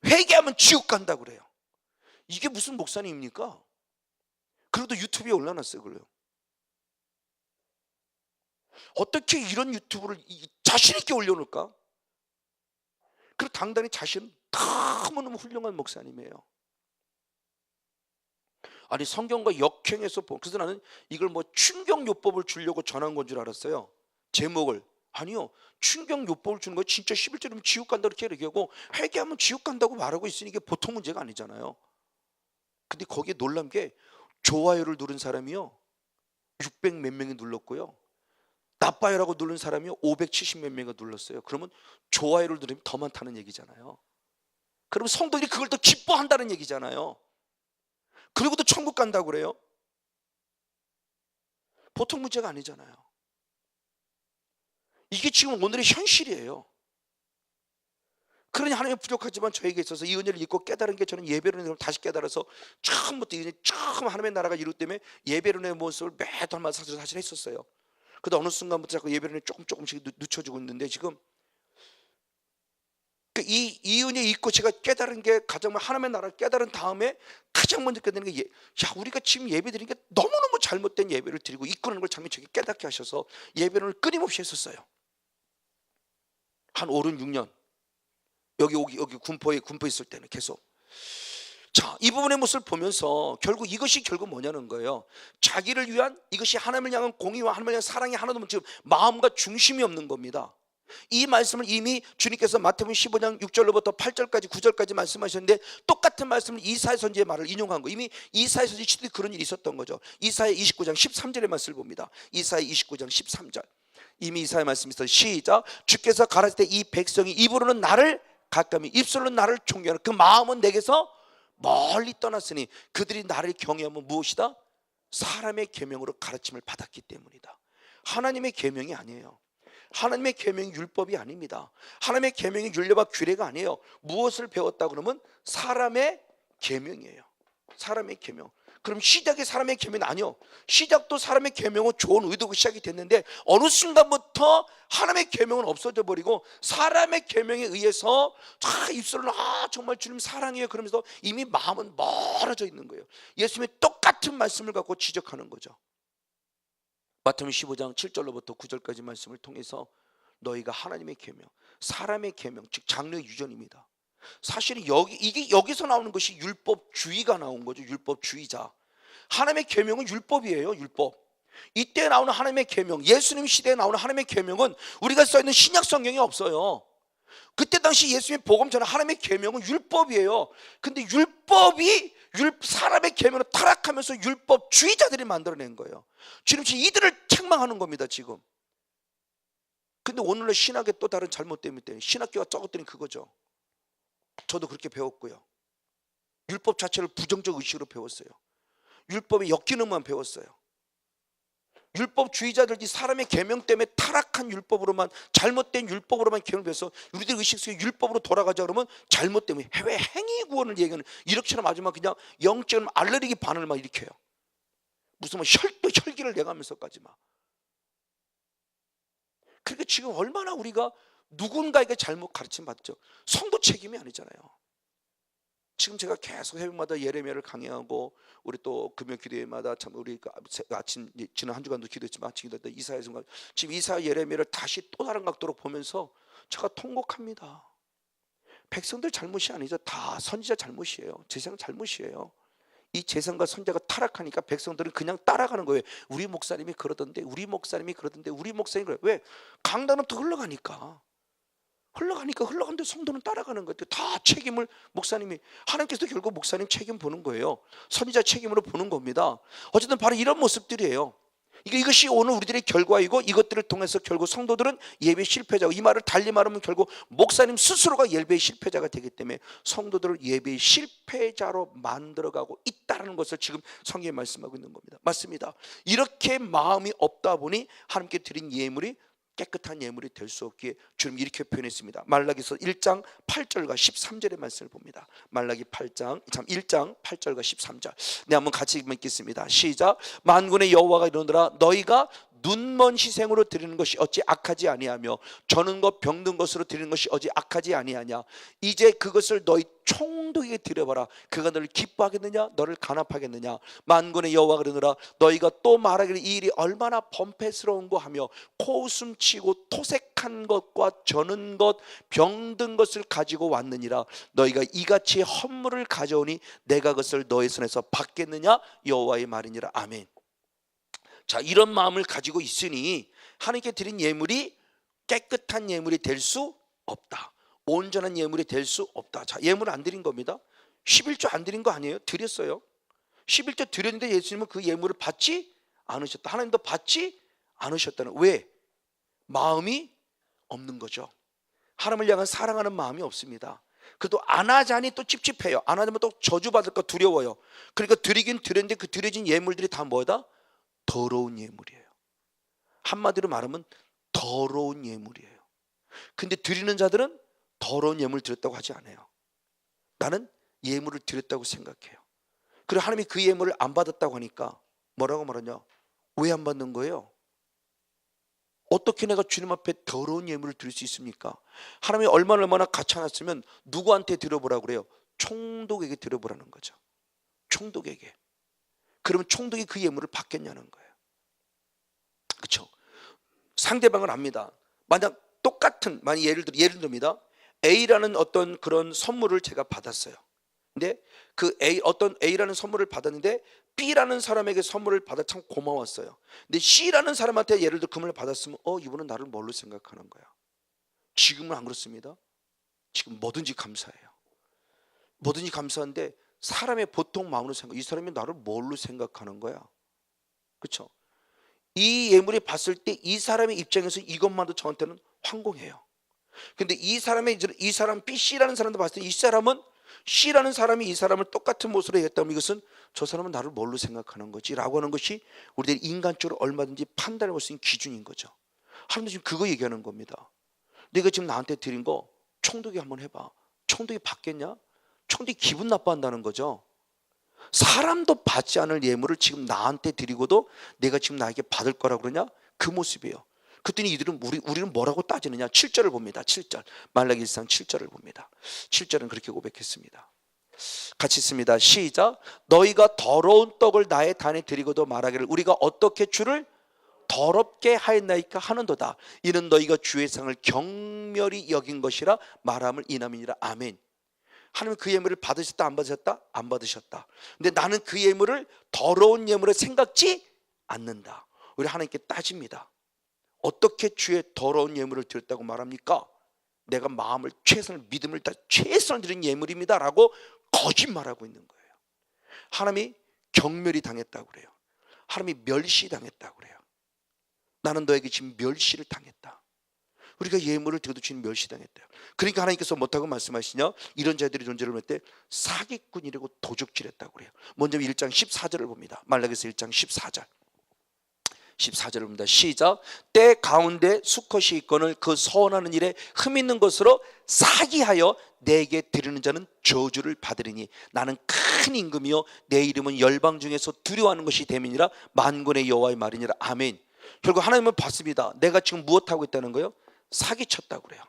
회개하면 지옥 간다 그래요. 이게 무슨 목사님입니까? 그래도 유튜브에 올려놨어요. 그래요. 어떻게 이런 유튜브를 자신 있게 올려놓을까? 그리고 당당히 자신은 너무너무 훌륭한 목사님이에요. 아니, 성경과 역행해서 그래서 나는 이걸 뭐 충격요법을 주려고 전한 건 줄 알았어요. 제목을. 아니요, 충격요법을 주는 거 진짜 11절이면 지옥 간다 이렇게 얘기하고 회개하면 지옥 간다고 말하고 있으니 이게 보통 문제가 아니잖아요. 근데 거기에 놀란 게 좋아요를 누른 사람이요 600 몇 명이 눌렀고요, 나빠요라고 누른 사람이요 570 몇 명이 눌렀어요. 그러면 좋아요를 누르면 더 많다는 얘기잖아요. 그러면 성도들이 그걸 더 기뻐한다는 얘기잖아요. 그리고도 천국 간다고 그래요. 보통 문제가 아니잖아요. 이게 지금 오늘의 현실이에요. 그러니 하나님이 부족하지만 저에게 있어서 이 은혜를 잊고 깨달은 게, 저는 예배론을 다시 깨달아서 처음부터 이제 처음 하나님의 나라가 이루기 때문에 예배론의 모습을 매달마다 사실 했었어요. 그런데 어느 순간부터 자꾸 예배론이 조금씩 늦춰지고 있는데, 지금 이 은혜 잊고 제가 깨달은 게, 가장 하나님의 나라를 깨달은 다음에 가장 먼저 깨달은 게, 야, 우리가 지금 예배 드리는 게 너무너무 잘못된 예배를 드리고 이끄는 걸 참이 저게 깨닫게 하셔서 예배를 끊임없이 했었어요. 한 5, 6년 여기 군포에 있을 때는 계속 자, 이 부분의 모습을 보면서 결국 이것이 결국 뭐냐는 거예요. 자기를 위한, 이것이 하나님을 향한 공의와 하나님을 향한 사랑이 하나도 없는, 지금 마음과 중심이 없는 겁니다. 이 말씀을 이미 주님께서 마태복음 15장 6절로부터 8절까지 9절까지 말씀하셨는데, 똑같은 말씀을 이사야 선지의 말을 인용한 거. 이미 이사야 선지 시대에 그런 일이 있었던 거죠. 이사야 29장 13절의 말씀을 봅니다. 이사야 29장 13절. 이미 이사야 말씀이 있어요. 시작. 주께서 가라사대 이 백성이 입으로는 나를 가까이, 입술로는 나를 존경하는 그 마음은 내게서 멀리 떠났으니 그들이 나를 경외하면 무엇이다? 사람의 계명으로 가르침을 받았기 때문이다. 하나님의 계명이 아니에요. 하나님의 계명이 율법이 아닙니다. 하나님의 계명이 율례와 규례가 아니에요. 무엇을 배웠다 그러면 사람의 계명이에요. 사람의 계명. 그럼 시작이 사람의 계명이 아니요. 시작도 사람의 계명은 좋은 의도가 시작이 됐는데 어느 순간부터 하나님의 계명은 없어져 버리고 사람의 계명에 의해서 입술로 정말 주님 사랑해요 그러면서 이미 마음은 멀어져 있는 거예요. 예수님의 똑같은 말씀을 갖고 지적하는 거죠. 마태복음 15장 7절로부터 9절까지 말씀을 통해서 너희가 하나님의 계명, 사람의 계명, 즉 장래 유전입니다. 사실은 여기서 나오는 것이 율법주의가 나온 거죠. 율법주의자. 하나님의 계명은 율법이에요. 율법. 이때 나오는 하나님의 계명, 예수님 시대에 나오는 하나님의 계명은 우리가 써있는 신약 성경에 없어요. 그때 당시 예수님의 복음 전에 하나님의 계명은 율법이에요. 근데 율법이 사람의 계명을 타락하면서 율법주의자들이 만들어낸 거예요. 지금 이들을 책망하는 겁니다. 지금. 근데 오늘날 신학의 또 다른 잘못됨이 있대요. 신학교가 썩었더니 그거죠. 저도 그렇게 배웠고요. 율법 자체를 부정적 의식으로 배웠어요. 율법의 역기능만 배웠어요. 율법주의자들이 사람의 계명 때문에 타락한 율법으로만, 잘못된 율법으로만 계명을 배워서 우리들 의식 속에 율법으로 돌아가자 그러면 잘못되면 해외 행위 구원을 얘기하는, 이렇게처럼 마지막 그냥 영적인 알레르기 반응을 막 일으켜요. 무슨 혈기를 내가면서까지 막. 그러니까 지금 얼마나 우리가 누군가에게 잘못 가르침 받죠. 성도 책임이 아니잖아요. 지금 제가 계속 새벽마다 예레미야를 강의하고 우리 또 금요 기도회마다 참 우리 아침 지난 한 주간도 기도했지만 기도했다 이사야 순간 지금 이사야 예레미야를 다시 또 다른 각도로 보면서 제가 통곡합니다. 백성들 잘못이 아니죠. 다 선지자 잘못이에요. 제사장 잘못이에요. 이 제사장과 선지자가 타락하니까 백성들은 그냥 따라가는 거예요. 우리 목사님이 그러던데, 우리 목사님이 그러던데, 우리 목사님이 그래. 왜? 강단은 또 흘러가니까 흘러가는데 성도는 따라가는 거예요. 다 책임을 목사님이, 하나님께서도 결국 목사님 책임 보는 거예요. 선지자 책임으로 보는 겁니다. 어쨌든 바로 이런 모습들이에요. 이것이 오늘 우리들의 결과이고, 이것들을 통해서 결국 성도들은 예배 실패자고, 이 말을 달리 말하면 결국 목사님 스스로가 예배 실패자가 되기 때문에 성도들을 예배 실패자로 만들어가고 있다는 것을 지금 성경에 말씀하고 있는 겁니다. 맞습니다. 이렇게 마음이 없다 보니 하나님께 드린 예물이 깨끗한 예물이 될 수 없기에 주님 이렇게 표현했습니다. 말라기서 1장 8절과 13절의 말씀을 봅니다. 말라기 1장 8절과 13절. 네, 한번 같이 읽겠습니다. 시작. 만군의 여호와가 이르노라 너희가 눈먼 희생으로 드리는 것이 어찌 악하지 아니하며 저는 것 병든 것으로 드리는 것이 어찌 악하지 아니하냐. 이제 그것을 너희 총독에게 드려봐라. 그가 너를 기뻐하겠느냐 너를 간합하겠느냐. 만군의 여호와가 그러느라 너희가 또 말하기를 이 일이 얼마나 범패스러운고 하며 코웃음 치고 토색한 것과 저는 것 병든 것을 가지고 왔느니라. 너희가 이같이 헌물을 가져오니 내가 그것을 너희 손에서 받겠느냐 여호와의 말이니라. 아멘. 자, 이런 마음을 가지고 있으니 하나님께 드린 예물이 깨끗한 예물이 될 수 없다. 온전한 예물이 될 수 없다. 자, 예물 안 드린 겁니다. 11조 안 드린 거 아니에요? 드렸어요. 11조 드렸는데 예수님은 그 예물을 받지 않으셨다. 하나님도 받지 않으셨다는. 왜? 마음이 없는 거죠. 하나님을 향한 사랑하는 마음이 없습니다. 그래도 안 하자니 또 찝찝해요. 안 하면 또 저주받을까 두려워요. 그러니까 드리긴 드렸는데 그 드려진 예물들이 다 뭐다? 더러운 예물이에요. 한마디로 말하면 더러운 예물이에요. 근데 드리는 자들은 더러운 예물을 드렸다고 하지 않아요. 나는 예물을 드렸다고 생각해요. 그리고 하나님이 그 예물을 안 받았다고 하니까 뭐라고 말하냐? 왜 안 받는 거예요? 어떻게 내가 주님 앞에 더러운 예물을 드릴 수 있습니까? 하나님이 얼마나 가차놨으면 누구한테 드려보라고 그래요? 총독에게 드려보라는 거죠. 총독에게. 그러면 총독이 그 예물을 받겠냐는 거예요. 그렇죠? 상대방을 압니다. 만약 똑같은, 예를 듭니다. A라는 어떤 그런 선물을 제가 받았어요. 근데 그 어떤 A라는 선물을 받았는데 B라는 사람에게 선물을 받아 참 고마웠어요. 근데 C라는 사람한테 예를 들어 금을 받았으면 이분은 나를 뭘로 생각하는 거야. 지금은 안 그렇습니다. 지금 뭐든지 감사해요. 뭐든지 감사한데 사람의 보통 마음으로 생각, 이 사람이 나를 뭘로 생각하는 거야. 그렇죠? 이 예물이 봤을 때 이 사람의 입장에서 이것만도 저한테는 황공해요. 근데 이 사람 B, C라는 사람도 봤을 때 이 사람은 C라는 사람이 이 사람을 똑같은 모습으로 했다면 이것은 저 사람은 나를 뭘로 생각하는 거지? 라고 하는 것이 우리들이 인간적으로 얼마든지 판단해 볼 수 있는 기준인 거죠. 하나님도 지금 그거 얘기하는 겁니다. 네가 지금 나한테 드린 거 총독이 한번 해봐. 총독이 받겠냐? 총독이 기분 나빠한다는 거죠. 사람도 받지 않을 예물을 지금 나한테 드리고도 내가 지금 나에게 받을 거라고 그러냐? 그 모습이에요. 그랬더니 이들은 우리는 뭐라고 따지느냐? 7절을 봅니다. 7절. 말라기 1장 7절을 봅니다. 7절은 그렇게 고백했습니다. 같이 있습니다. 시작. 너희가 더러운 떡을 나의 단에 드리고도 말하기를 우리가 어떻게 주를 더럽게 하였나이까 하는도다. 이는 너희가 주의 상을 경멸히 여긴 것이라 말함을 인함이니라. 아멘. 하나님은 그 예물을 받으셨다 안 받으셨다? 안 받으셨다. 근데 나는 그 예물을 더러운 예물을 생각지 않는다. 우리 하나님께 따집니다. 어떻게 주의 더러운 예물을 드렸다고 말합니까? 내가 마음을 최선을 믿음을 다 최선을 드린 예물입니다 라고 거짓말하고 있는 거예요. 하나님이 경멸이 당했다고 그래요. 하나님이 멸시당했다고 그래요. 나는 너에게 지금 멸시를 당했다. 우리가 예물을 드려도 주님 멸시당했대요. 그러니까 하나님께서 뭐라고 말씀하시냐? 이런 자들이 존재를 할 때 사기꾼이라고 도적질했다고 그래요. 먼저 1장 14절을 봅니다. 말라기서 1장 14절. 14절을 봅니다. 시작. 때 가운데 수컷이 있거늘 그 서원하는 일에 흠 있는 것으로 사기하여 내게 드리는 자는 저주를 받으리니 나는 큰 임금이요 내 이름은 열방 중에서 두려워하는 것이 됨이니라. 만군의 여호와의 말이니라. 아멘. 결국 하나님은 봤습니다. 내가 지금 무엇하고 있다는 거예요? 사기쳤다고 그래요.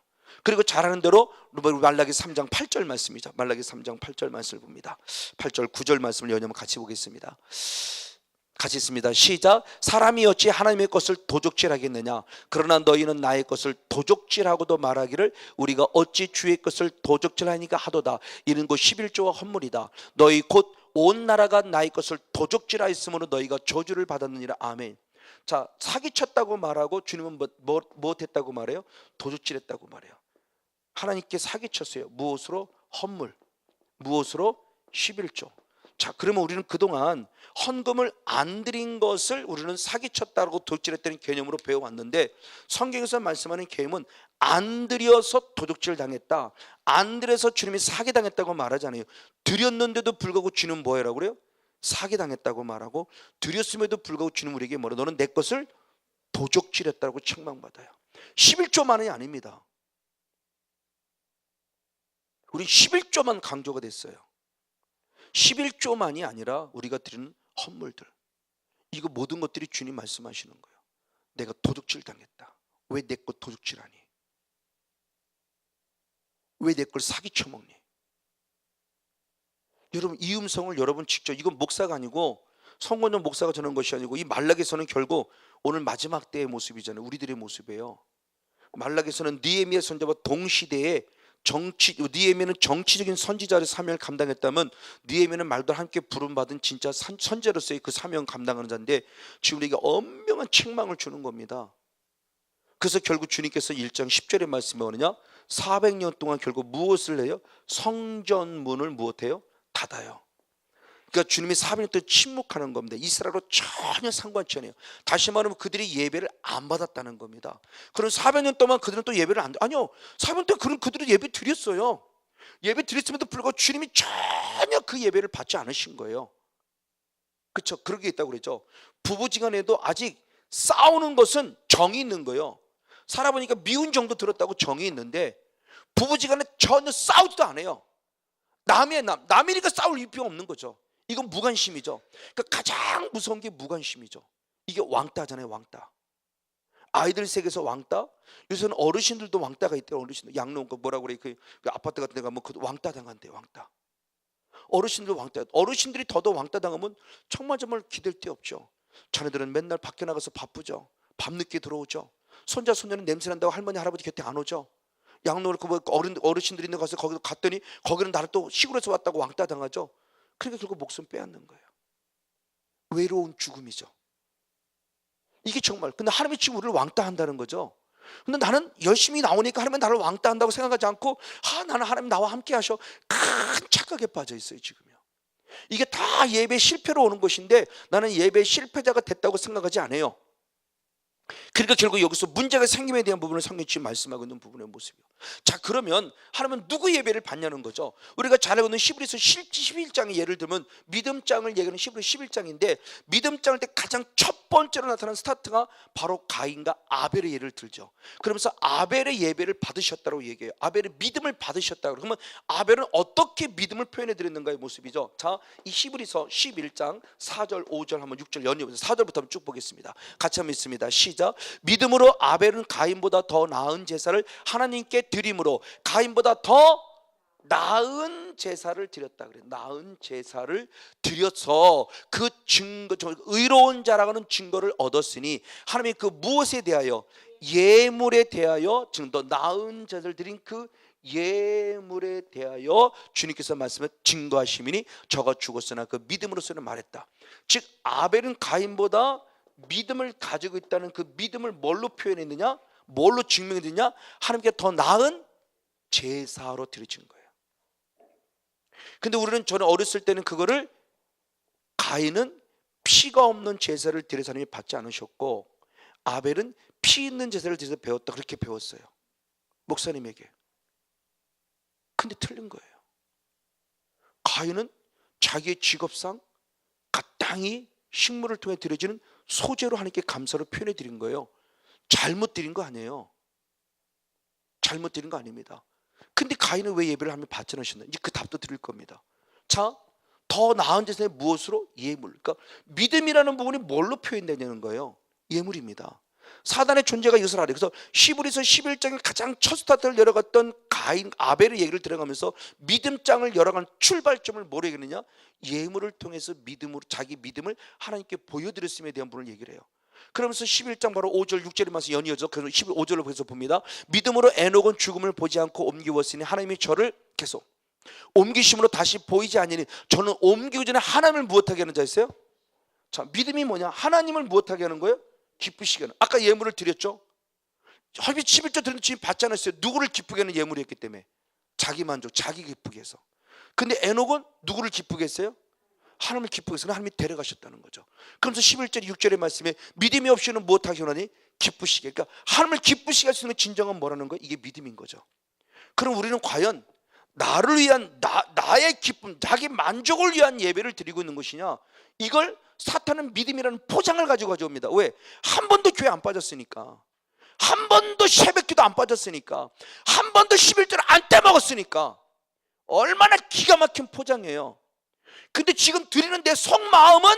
그리고 잘하는 대로 말라기 3장 8절 말씀이죠. 말라기 3장 8절 말씀을 봅니다. 8절 9절 말씀을 연이어 같이 보겠습니다. 같이 있습니다. 시작. 사람이 어찌 하나님의 것을 도적질하겠느냐? 그러나 너희는 나의 것을 도적질하고도 말하기를 우리가 어찌 주의 것을 도적질하니까 하도다. 이는 곧 11조와 헌물이다. 너희 곧 온 나라가 나의 것을 도적질하였으므로 너희가 저주를 받았느니라. 아멘. 자, 사기쳤다고 말하고 주님은 무엇했다고 말해요? 도적질했다고 말해요. 하나님께 사기쳤어요. 무엇으로? 헌물. 무엇으로? 11조. 자, 그러면 우리는 그동안 헌금을 안 드린 것을 우리는 사기쳤다고 도둑질했다는 개념으로 배워왔는데 성경에서 말씀하는 개념은 안 드려서 도둑질 당했다, 안 드려서 주님이 사기당했다고 말하잖아요. 드렸는데도 불구하고 주님은 뭐라고 그래요? 사기당했다고 말하고, 드렸음에도 불구하고 주님 우리에게 뭐라? 너는 내 것을 도적질했다고 책망받아요. 11조만이 아닙니다. 우리 11조만 강조가 됐어요. 11조만이 아니라 우리가 드리는 헌물들, 이거 모든 것들이 주님 말씀하시는 거예요. 내가 도둑질 당했다. 왜 내 것 도둑질하니? 왜 내 걸 사기 쳐먹니? 여러분, 이 음성을 여러분 직접, 이건 목사가 아니고 성권용 목사가 전한 것이 아니고 이 말락에서는 결국 오늘 마지막 때의 모습이잖아요. 우리들의 모습이에요. 말락에서는 느헤미야 선지자와 동시대에 느헤미야는 정치적인 선지자의 사명을 감당했다면 느헤미야는 말도 함께 부름받은 진짜 선지자로서의 그 사명을 감당하는 자인데 지금 우리에게 엄명한 책망을 주는 겁니다. 그래서 결국 주님께서 1장 10절의 말씀이 뭐냐? 400년 동안 결국 무엇을 해요? 성전문을 무엇해요? 닫아요. 그러니까 주님이 400년 동안 침묵하는 겁니다. 이스라엘로 전혀 상관치 않아요. 다시 말하면 그들이 예배를 안 받았다는 겁니다. 그럼 400년 동안 그들은 또 예배를 안, 아니요, 400년 동안 그들은 예배 드렸어요. 예배 드렸음에도 불구하고 주님이 전혀 그 예배를 받지 않으신 거예요. 그렇죠? 그런 게 있다고 그랬죠. 부부지간에도 아직 싸우는 것은 정이 있는 거예요. 살아보니까 미운 정도 들었다고 정이 있는데 부부지간에 전혀 싸우지도 않아요. 남이니까 싸울 필요 없는 거죠. 이건 무관심이죠. 그러니까 가장 무서운 게 무관심이죠. 이게 왕따잖아요. 왕따. 아이들 세계에서 왕따. 요새는 어르신들도 왕따가 있대요. 어르신들 양로원 뭐라고 그래, 그 아파트 같은 데 가면 그 왕따 당한대. 왕따. 어르신들 왕따. 어르신들이 더더 왕따 당하면 정말 기댈 데 없죠. 자녀들은 맨날 밖에 나가서 바쁘죠. 밤늦게 들어오죠. 손자 손녀는 냄새 난다고 할머니 할아버지 곁에 안 오죠. 양 놓고 뭐 어르신들이 있는 곳에 거기서 갔더니 거기는 나를 또 시골에서 왔다고 왕따 당하죠. 그러니까 결국 목숨 빼앗는 거예요. 외로운 죽음이죠. 이게 정말, 근데 하나님이 지금 우리를 왕따한다는 거죠. 근데 나는 열심히 나오니까 하나님은 나를 왕따한다고 생각하지 않고, 나는 하나님 나와 함께 하셔, 큰 착각에 빠져 있어요 지금요. 이게 다 예배 실패로 오는 것인데 나는 예배 실패자가 됐다고 생각하지 않아요. 그러니까 결국 여기서 문제가 생김에 대한 부분을 성경이 지금 말씀하고 있는 부분의 모습이에요. 자, 그러면 하나님은 누구 예배를 받냐는 거죠. 우리가 잘 알고 있는 히브리서 11장의 예를 들면 믿음장을 얘기하는 히브리서 11장인데, 믿음장을 때 가장 첫 번째로 나타난 스타트가 바로 가인과 아벨의 예를 들죠. 그러면서 아벨의 예배를 받으셨다고 얘기해요. 아벨의 믿음을 받으셨다고. 그러면 아벨은 어떻게 믿음을 표현해 드렸는가의 모습이죠. 자, 이 히브리서 11장 4절 5절 한번 6절 연이어서 4절부터 한번 쭉 보겠습니다. 같이 한번 읽습니다. 시작. 믿음으로 아벨은 가인보다 더 나은 제사를 하나님께 드림으로 가인보다 더 나은 제사를 드렸다 그래요. 나은 제사를 드려서 그 증거, 의로운 자라고는 증거를 얻었으니, 하나님이 그 무엇에 대하여? 예물에 대하여, 지금 더 나은 제사를 드린 그 예물에 대하여 주님께서 말씀을 증거하시미니 저가 죽었으나 그 믿음으로서는 말했다. 즉 아벨은 가인보다 믿음을 가지고 있다는 그 믿음을 뭘로 표현했느냐? 뭘로 증명했느냐? 하나님께 더 나은 제사로 드려진 거예요. 근데 저는 어렸을 때는 그거를, 가인은 피가 없는 제사를 드려서 하나님이 받지 않으셨고 아벨은 피 있는 제사를 드려서 배웠다, 그렇게 배웠어요, 목사님에게. 근데 틀린 거예요. 가인은 자기의 직업상 마땅히 식물을 통해 드려지는 소재로 하나님께 감사를 표현해 드린 거예요. 잘못 드린 거 아니에요. 잘못 드린 거 아닙니다. 근데 가인은 왜 예배를 하면 받지 않으셨나? 이제 그 답도 드릴 겁니다. 자, 더 나은 제사에 무엇으로? 예물. 그러니까 믿음이라는 부분이 뭘로 표현되냐는 거예요. 예물입니다. 사단의 존재가 이것을 알아요. 그래서 히브리서 11장의 가장 첫 스타트를 열어갔던 가인, 아벨의 얘기를 들어가면서 믿음장을 열어간 출발점을 뭐로 얘기하느냐? 예물을 통해서 믿음으로 자기 믿음을 하나님께 보여드렸음에 대한 부분을 얘기를 해요. 그러면서 11장 바로 5절 6절에 말씀 연이어져. 그래서 15절로 그래서 봅니다. 믿음으로 에녹은 죽음을 보지 않고 옮기웠으니 하나님이 저를 계속 옮기심으로 다시 보이지 않으니, 저는 옮기기 전에 하나님을 무엇하게 하는 자였어요? 자, 믿음이 뭐냐? 하나님을 무엇하게 하는 거예요? 기쁘시게 하는. 아까 예물을 드렸죠. 11절 드렸는데 지금 받지 않았어요. 누구를 기쁘게 하는 예물이 했기 때문에. 자기 만족, 자기 기쁘게 해서. 근데 에녹은 누구를 기쁘게 했어요? 하나님을 기쁘게 해서 하나님이 데려가셨다는 거죠. 그러면서 11절 6절의 말씀에 믿음이 없이는 무엇하게 하나니? 기쁘시게. 그러니까 하나님을 기쁘시게 할 수 있는 진정은 뭐라는 거예요? 이게 믿음인 거죠. 그럼 우리는 과연 나를 위한 나의 기쁨, 자기 만족을 위한 예배를 드리고 있는 것이냐? 이걸 사탄은 믿음이라는 포장을 가지고 가져옵니다. 왜? 한 번도 교회 안 빠졌으니까, 한 번도 새벽기도 안 빠졌으니까, 한 번도 11절 안 떼먹었으니까. 얼마나 기가 막힌 포장이에요. 근데 지금 드리는 내 속마음은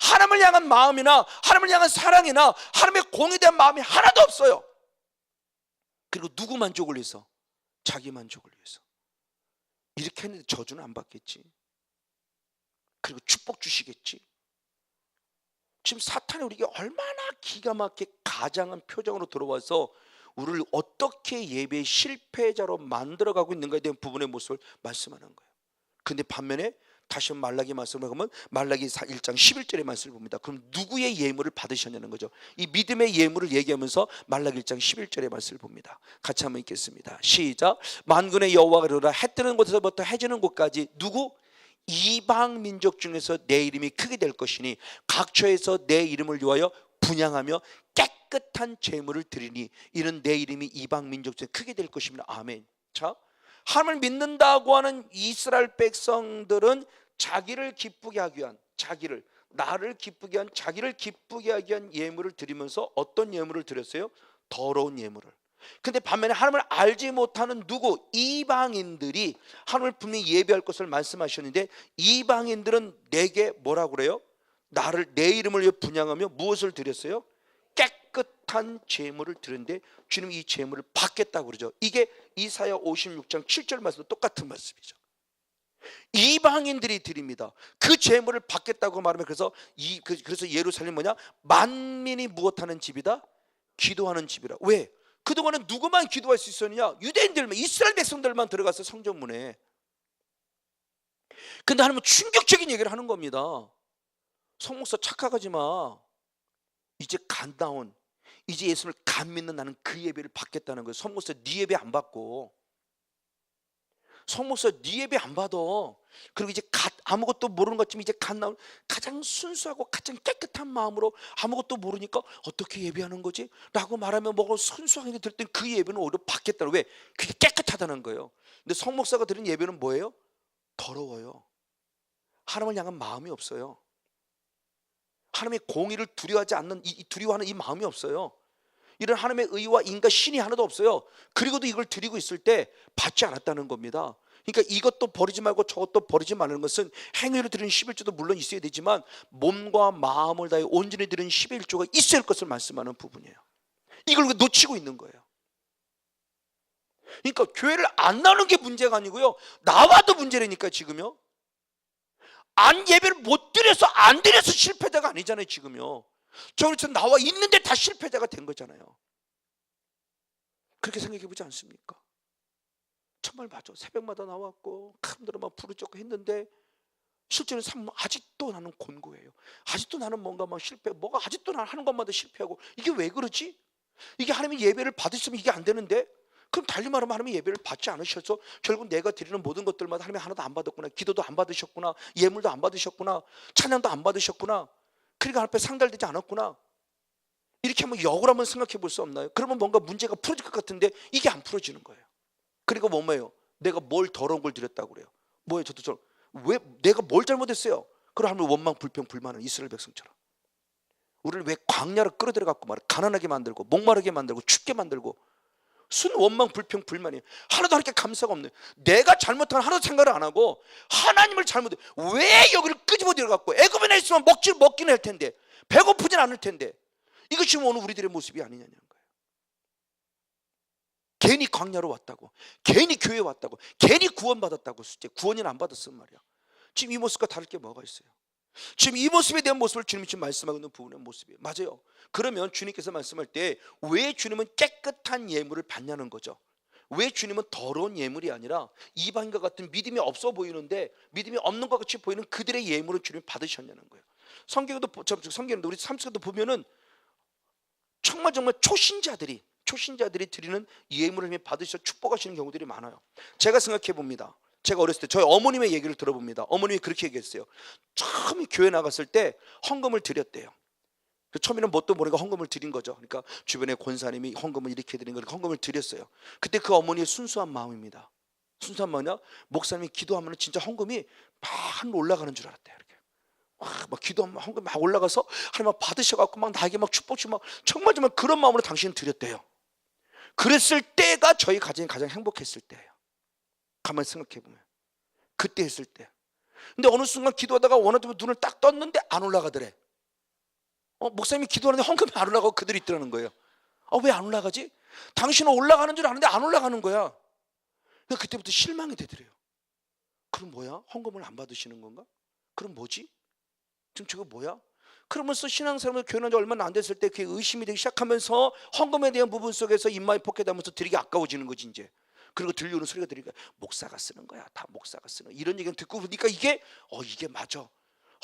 하나님을 향한 마음이나 하나님을 향한 사랑이나 하나님의 공에 대한 마음이 하나도 없어요. 그리고 누구 만족을 위해서? 자기 만족을 위해서. 이렇게 했는데 저주는 안 받겠지. 그리고 축복 주시겠지. 지금 사탄이 우리에게 얼마나 기가 막히게 가장한 표정으로 들어와서 우리를 어떻게 예배의 실패자로 만들어가고 있는가에 대한 부분의 모습을 말씀하는 거예요. 근데 반면에 다시 말라기 말씀을 보면 말라기 1장 11절의 말씀을 봅니다. 그럼 누구의 예물을 받으셨냐는 거죠. 이 믿음의 예물을 얘기하면서 말라기 1장 11절의 말씀을 봅니다. 같이 한번 읽겠습니다. 시작. 만군의 여호와가 이르노라 해 뜨는 곳에서부터 해 지는 곳까지 누구? 이방 민족 중에서 내 이름이 크게 될 것이니 각처에서 내 이름을 위하여 분향하며 깨끗한 제물을 드리니 이는 내 이름이 이방 민족 중에 크게 될 것입니다. 아멘. 자, 하나님을 믿는다고 하는 이스라엘 백성들은 자기를 기쁘게 하기 위한, 나를 기쁘게 한, 자기를 기쁘게 하기 위한 예물을 드리면서 어떤 예물을 드렸어요? 더러운 예물을. 근데 반면에 하나님을 알지 못하는 누구? 이방인들이 하나님을 분명히 예배할 것을 말씀하셨는데, 이방인들은 내게 뭐라고 그래요? 내 이름을 위해 분향하며 무엇을 드렸어요? 깨끗한 제물을 드렸는데 주님 이 제물을 받겠다고 그러죠. 이게 이사야 56장 7절 말씀도 똑같은 말씀이죠. 이방인들이 드립니다. 그 제물을 받겠다고 말하면, 그래서 예루살렘 뭐냐? 만민이 무엇하는 집이다? 기도하는 집이라. 왜? 그동안은 누구만 기도할 수 있었느냐? 유대인들만, 이스라엘 백성들만 들어가서 성전문에. 근데 하나님은 충격적인 얘기를 하는 겁니다. 성목사 착각하지 마. 이제 간 나온, 이제 예수를 간 믿는 나는 그 예배를 받겠다는 거예요. 성목사 네 예배 안 받고, 성목사 네 예배 안 받아. 그리고 이제 아무것도 모르는 것처럼 이제 간 나온 가장 순수하고 가장 깨끗한 마음으로 아무것도 모르니까 어떻게 예배하는 거지? 라고 말하면 뭐가 순수하게 들 땐 그 예배는 오히려 받겠다는, 왜? 그게 깨끗하다는 거예요. 근데 성목사가 드린 예배는 뭐예요? 더러워요. 하나님을 향한 마음이 없어요. 하나님의 공의를 두려워하지 않는, 두려워하는 이 마음이 없어요. 이런 하나님의 의와 인과 신이 하나도 없어요. 그리고도 이걸 드리고 있을 때 받지 않았다는 겁니다. 그러니까 이것도 버리지 말고 저것도 버리지 말는 것은 행위로 드리는 11조도 물론 있어야 되지만 몸과 마음을 다해 온전히 드리는 11조가 있어야 할 것을 말씀하는 부분이에요. 이걸 놓치고 있는 거예요. 그러니까 교회를 안 나오는 게 문제가 아니고요, 나와도 문제라니까. 지금요, 안 예배를 못 드려서 안 드려서 실패자가 아니잖아요. 지금요, 저기서 나와 있는데 다 실패자가 된 거잖아요. 그렇게 생각해 보지 않습니까? 정말 맞아. 새벽마다 나왔고 카메라 막 부르짖고 했는데 실제로 아직도 나는 곤고해요. 아직도 나는 뭔가 막 뭐가 아직도 나는 하는 것마다 실패하고. 이게 왜 그러지? 이게 하나님의 예배를 받으시면 이게 안 되는데, 그럼 달리 말하면 하나님의 예배를 받지 않으셔서 결국 내가 드리는 모든 것들마다 하나님이 하나도 안 받았구나. 기도도 안 받으셨구나. 예물도 안 받으셨구나. 찬양도 안 받으셨구나. 그러니까 하나님 앞에 상달되지 않았구나. 이렇게 한번 역을 한번 생각해 볼 수 없나요? 그러면 뭔가 문제가 풀어질 것 같은데 이게 안 풀어지는 거예요. 그리고 뭐예요? 내가 뭘 더러운 걸 드렸다고 그래요. 뭐예요? 왜 내가 뭘 잘못했어요? 그럼 하면 원망 불평 불만은 이스라엘 백성처럼 우리를 왜 광야로 끌어들여갖고 말을 가난하게 만들고 목마르게 만들고 춥게 만들고, 순 원망 불평 불만이에요. 하나도 하나님께 감사가 없네요. 내가 잘못한 하나도 생각을 안 하고 하나님을 잘못해. 왜 여기를 끄집어 들여갖고 애굽에 있으면 먹긴 할 텐데, 배고프진 않을 텐데. 이것이 오늘 우리들의 모습이 아니냐는 거예요. 괜히 광야로 왔다고, 괜히 교회에 왔다고, 괜히 구원받았다고. 구원은 안 받았단 말이야. 지금 이 모습과 다를 게 뭐가 있어요? 지금 이 모습에 대한 모습을 주님이 지금 말씀하고 있는 부분의 모습이에요. 맞아요. 그러면 주님께서 말씀할 때 왜 주님은 깨끗한 예물을 받냐는 거죠. 왜 주님은 더러운 예물이 아니라 이방인과 같은 믿음이 없어 보이는데, 믿음이 없는 것 같이 보이는 그들의 예물을 주님이 받으셨냐는 거예요. 성경도 우리 삶 속에도 보면은 정말 초신자들이 드리는 예물을 받으셔 축복하시는 경우들이 많아요. 제가 생각해 봅니다. 제가 어렸을 때 저희 어머님의 얘기를 들어봅니다. 어머님이 그렇게 얘기했어요. 처음에 교회 나갔을 때 헌금을 드렸대요. 처음에는 뭣도 모르니까 헌금을 드린 거죠. 그러니까 주변에 권사님이 헌금을 이렇게 드린 거니까 헌금을 드렸어요. 그때 그 어머니의 순수한 마음입니다. 순수한 마음이냐? 목사님이 기도하면 진짜 헌금이 막 올라가는 줄 알았대요. 이렇게 막 기도하면 헌금 막 올라가서 하나님 막 받으셔갖고 막 나에게 막 축복 주고 막 정말 그런 마음으로 당신은 드렸대요. 그랬을 때가 저희 가정이 가장 행복했을 때예요. 가만히 생각해 보면 그때 했을 때. 근데 어느 순간 기도하다가 원하던 눈을 딱 떴는데 안 올라가더래. 목사님이 기도하는데 헌금이 안 올라가고 그들이 있더라는 거예요. 왜 안 올라가지? 당신은 올라가는 줄 아는데 안 올라가는 거야. 그러니까 그때부터 실망이 되더래요. 그럼 뭐야? 헌금을 안 받으시는 건가? 그럼 뭐지? 지금 저거 뭐야? 그러면서 신앙생활을 교회한 지 얼마 안 됐을 때 그게 의심이 되기 시작하면서 헌금에 대한 부분 속에서 입마에 포켓하면서 드리기 아까워지는 거지 이제. 그리고 들려오는 소리가 들으니까 목사가 쓰는 거야. 다 목사가 쓰는 거야. 이런 얘기를 듣고 보니까 이게 맞아.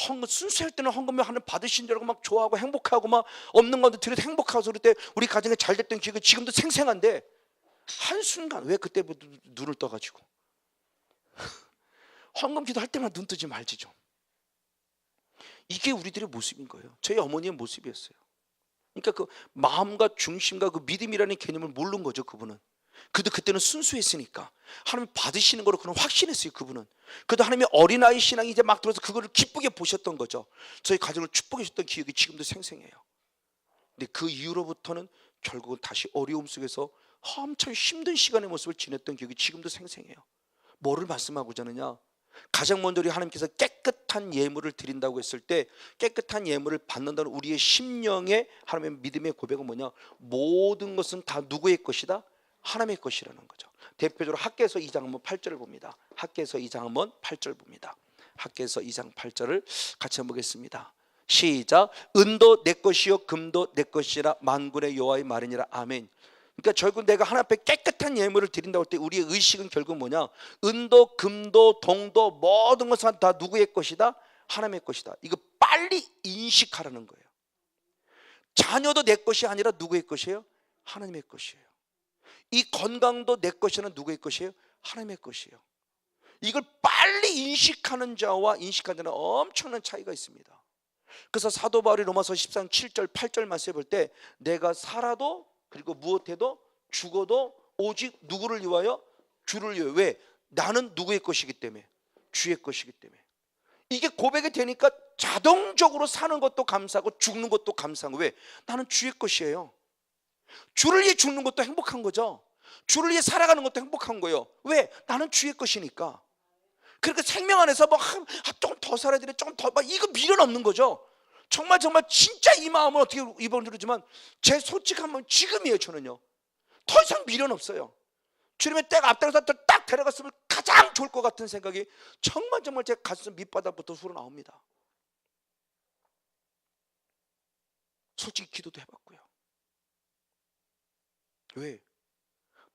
헌금 순수할 때는 헌금을 하는 받으신 줄 알고 막 좋아하고 행복하고 막 없는 건데 드려도 행복하고 그럴 때 우리 가정에 잘 됐던 기억이 지금도 생생한데, 한순간 왜 그때부터 눈을 떠가지고 헌금 기도할 때만 눈 뜨지 말지 좀. 이게 우리들의 모습인 거예요. 저희 어머니의 모습이었어요. 그러니까 그 마음과 중심과 그 믿음이라는 개념을 모르는 거죠. 그분은. 그래도 그때는 순수했으니까 하나님 받으시는 거로 그는 확신했어요. 그분은. 그래도 하나님의 어린아이 신앙이 이제 막 들어서 그거를 기쁘게 보셨던 거죠. 저희 가정을 축복해 주셨던 기억이 지금도 생생해요. 근데 그 이후로부터는 결국은 다시 어려움 속에서 엄청 힘든 시간의 모습을 지냈던 기억이 지금도 생생해요. 뭐를 말씀하고자 하느냐? 가장 먼저 우리 하나님께서 깨끗한 예물을 드린다고 했을 때, 깨끗한 예물을 받는다는 우리의 심령의 하나님의 믿음의 고백은 뭐냐? 모든 것은 다 누구의 것이다? 하나님의 것이라는 거죠. 대표적으로 학개서 2장 한번 8절을 봅니다. 학개서 2장 한번 8절 봅니다. 학개서 2장 8절을 같이 한번 보겠습니다. 시작. 은도 내 것이요 금도 내 것이라 만군의 여호와의 말이니라. 아멘. 그러니까 결국 내가 하나님 앞에 깨끗한 예물을 드린다고 할 때 우리의 의식은 결국 뭐냐? 은도, 금도, 동도 모든 것은 다 누구의 것이다? 하나님의 것이다. 이거 빨리 인식하라는 거예요. 자녀도 내 것이 아니라 누구의 것이에요? 하나님의 것이에요. 이 건강도 내 것이 아니라 누구의 것이에요? 하나님의 것이에요. 이걸 빨리 인식하는 자와 인식하는 자는 엄청난 차이가 있습니다. 그래서 사도 바울이 로마서 13장 7절 8절 말씀을 볼 때 내가 살아도 그리고 무엇해도 죽어도 오직 누구를 위하여? 주를 위하여. 왜? 나는 누구의 것이기 때문에? 주의 것이기 때문에. 이게 고백이 되니까 자동적으로 사는 것도 감사하고 죽는 것도 감사한 거예요. 왜? 나는 주의 것이에요. 주를 위해 죽는 것도 행복한 거죠. 주를 위해 살아가는 것도 행복한 거예요. 왜? 나는 주의 것이니까. 그러니까 생명 안에서 뭐 조금 더 살아야 되네, 조금 더, 막 이거 미련 없는 거죠. 정말 진짜 이 마음은 어떻게 이번 주지만 제 솔직한 마음 지금이에요. 저는요 더 이상 미련 없어요. 주님의 때가 앞당겨서 딱 데려갔으면 가장 좋을 것 같은 생각이 정말 제 가슴 밑바닥부터 우러나옵니다. 솔직히 기도도 해봤고요. 왜?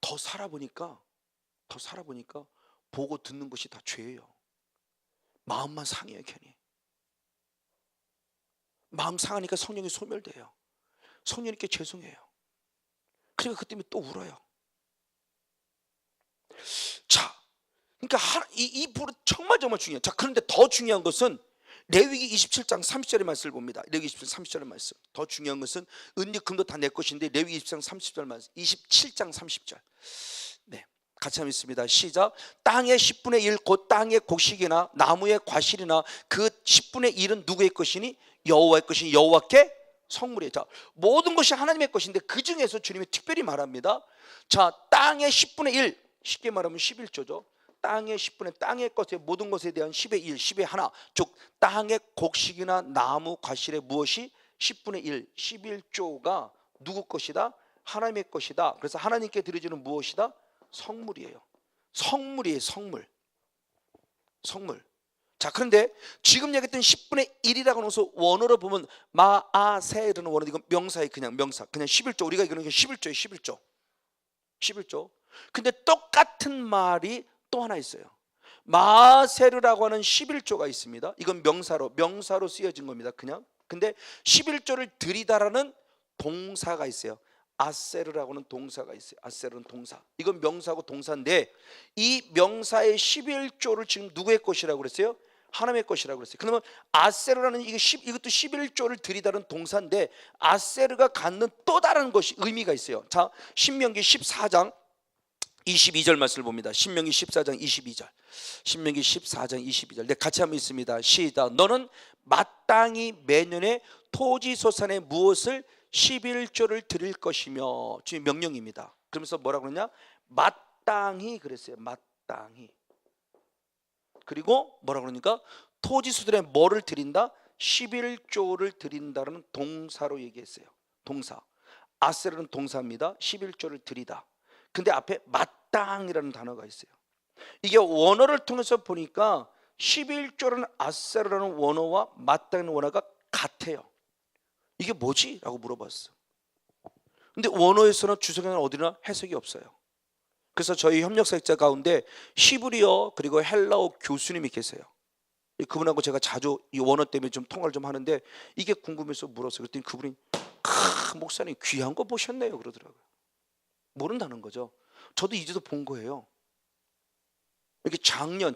더 살아보니까 보고 듣는 것이 다 죄예요. 마음만 상해요. 괜히 마음 상하니까 성령이 소멸돼요. 성령님께 죄송해요. 그러니까 그 때문에 또 울어요. 자, 그러니까 이 부분 정말 중요해요. 자, 그런데 더 중요한 것은 레위기 27장 30절의 말씀을 봅니다. 레위기 27장 30절의 말씀. 더 중요한 것은 은리 금도 다 내 것인데 레위기 27장 30절 말씀. 27장 30절. 네, 같이 한번 읽습니다. 시작. 땅의 10분의 1 곧 땅의 곡식이나 나무의 과실이나 그 10분의 1은 누구의 것이니? 여호와의 것이니 여호와께 성물이에요. 자, 모든 것이 하나님의 것인데 그 중에서 주님이 특별히 말합니다. 자, 땅의 10분의 1, 쉽게 말하면 11조죠. 땅의 10분의 땅의 것의 모든 것에 대한 10의 1, 10의 하나, 즉 땅의 곡식이나 나무 과실의 무엇이 10분의 1, 11조가 누구 것이다? 하나님의 것이다. 그래서 하나님께 드려지는 무엇이다? 성물이에요. 성물이에요. 성물. 자, 그런데 지금 얘기했던 10분의 1이라고 해서 원어로 보면 마아세라는 원어, 이건 명사예요. 그냥 명사, 그냥 11조. 우리가 이거는 11조예요. 11조. 근데 똑같은 말이 또 하나 있어요. 마세르라고 하는 11조가 있습니다. 이건 명사로 쓰여진 겁니다. 그냥. 근데 11조를 드리다라는 동사가 있어요. 아세르라고 하는 동사가 있어요. 아세르는 동사. 이건 명사고 동사인데 이 명사의 11조를 지금 누구의 것이라고 그랬어요? 하나님의 것이라고 그랬어요. 그러면 아세르라는 이것도 11조를 드리다는 동사인데 아세르가 갖는 또 다른 것이 의미가 있어요. 자, 신명기 14장 22절 말씀을 봅니다. 신명기 14장 22절. 신명기 14장 22절. 네, 같이 한번 읽습니다. 시작. 너는 마땅히 매년에 토지소산에 무엇을 11조를 드릴 것이며, 주님 명령입니다. 그러면서 뭐라고 그러냐? 마땅히 그랬어요. 마땅히. 그리고 뭐라고 그러니까 토지소산에 뭐를 드린다? 11조를 드린다는 동사로 얘기했어요. 동사. 아세르는 동사입니다. 11조를 드리다. 근데 앞에 마땅이라는 단어가 있어요. 이게 원어를 통해서 보니까 11조라는 아세르라는 원어와 마땅이라는 원어가 같아요. 이게 뭐지? 라고 물어봤어. 근데 원어에서는 주석에는 어디나 해석이 없어요. 그래서 저희 협력사역자 가운데 히브리어 그리고 헬라어 교수님이 계세요. 그분하고 제가 자주 이 원어 때문에 좀 통화를 좀 하는데 이게 궁금해서 물었어요. 그랬더니 그분이 목사님 귀한 거 보셨네요 그러더라고요. 모른다는 거죠. 저도 이제도 본 거예요. 이렇게 재작년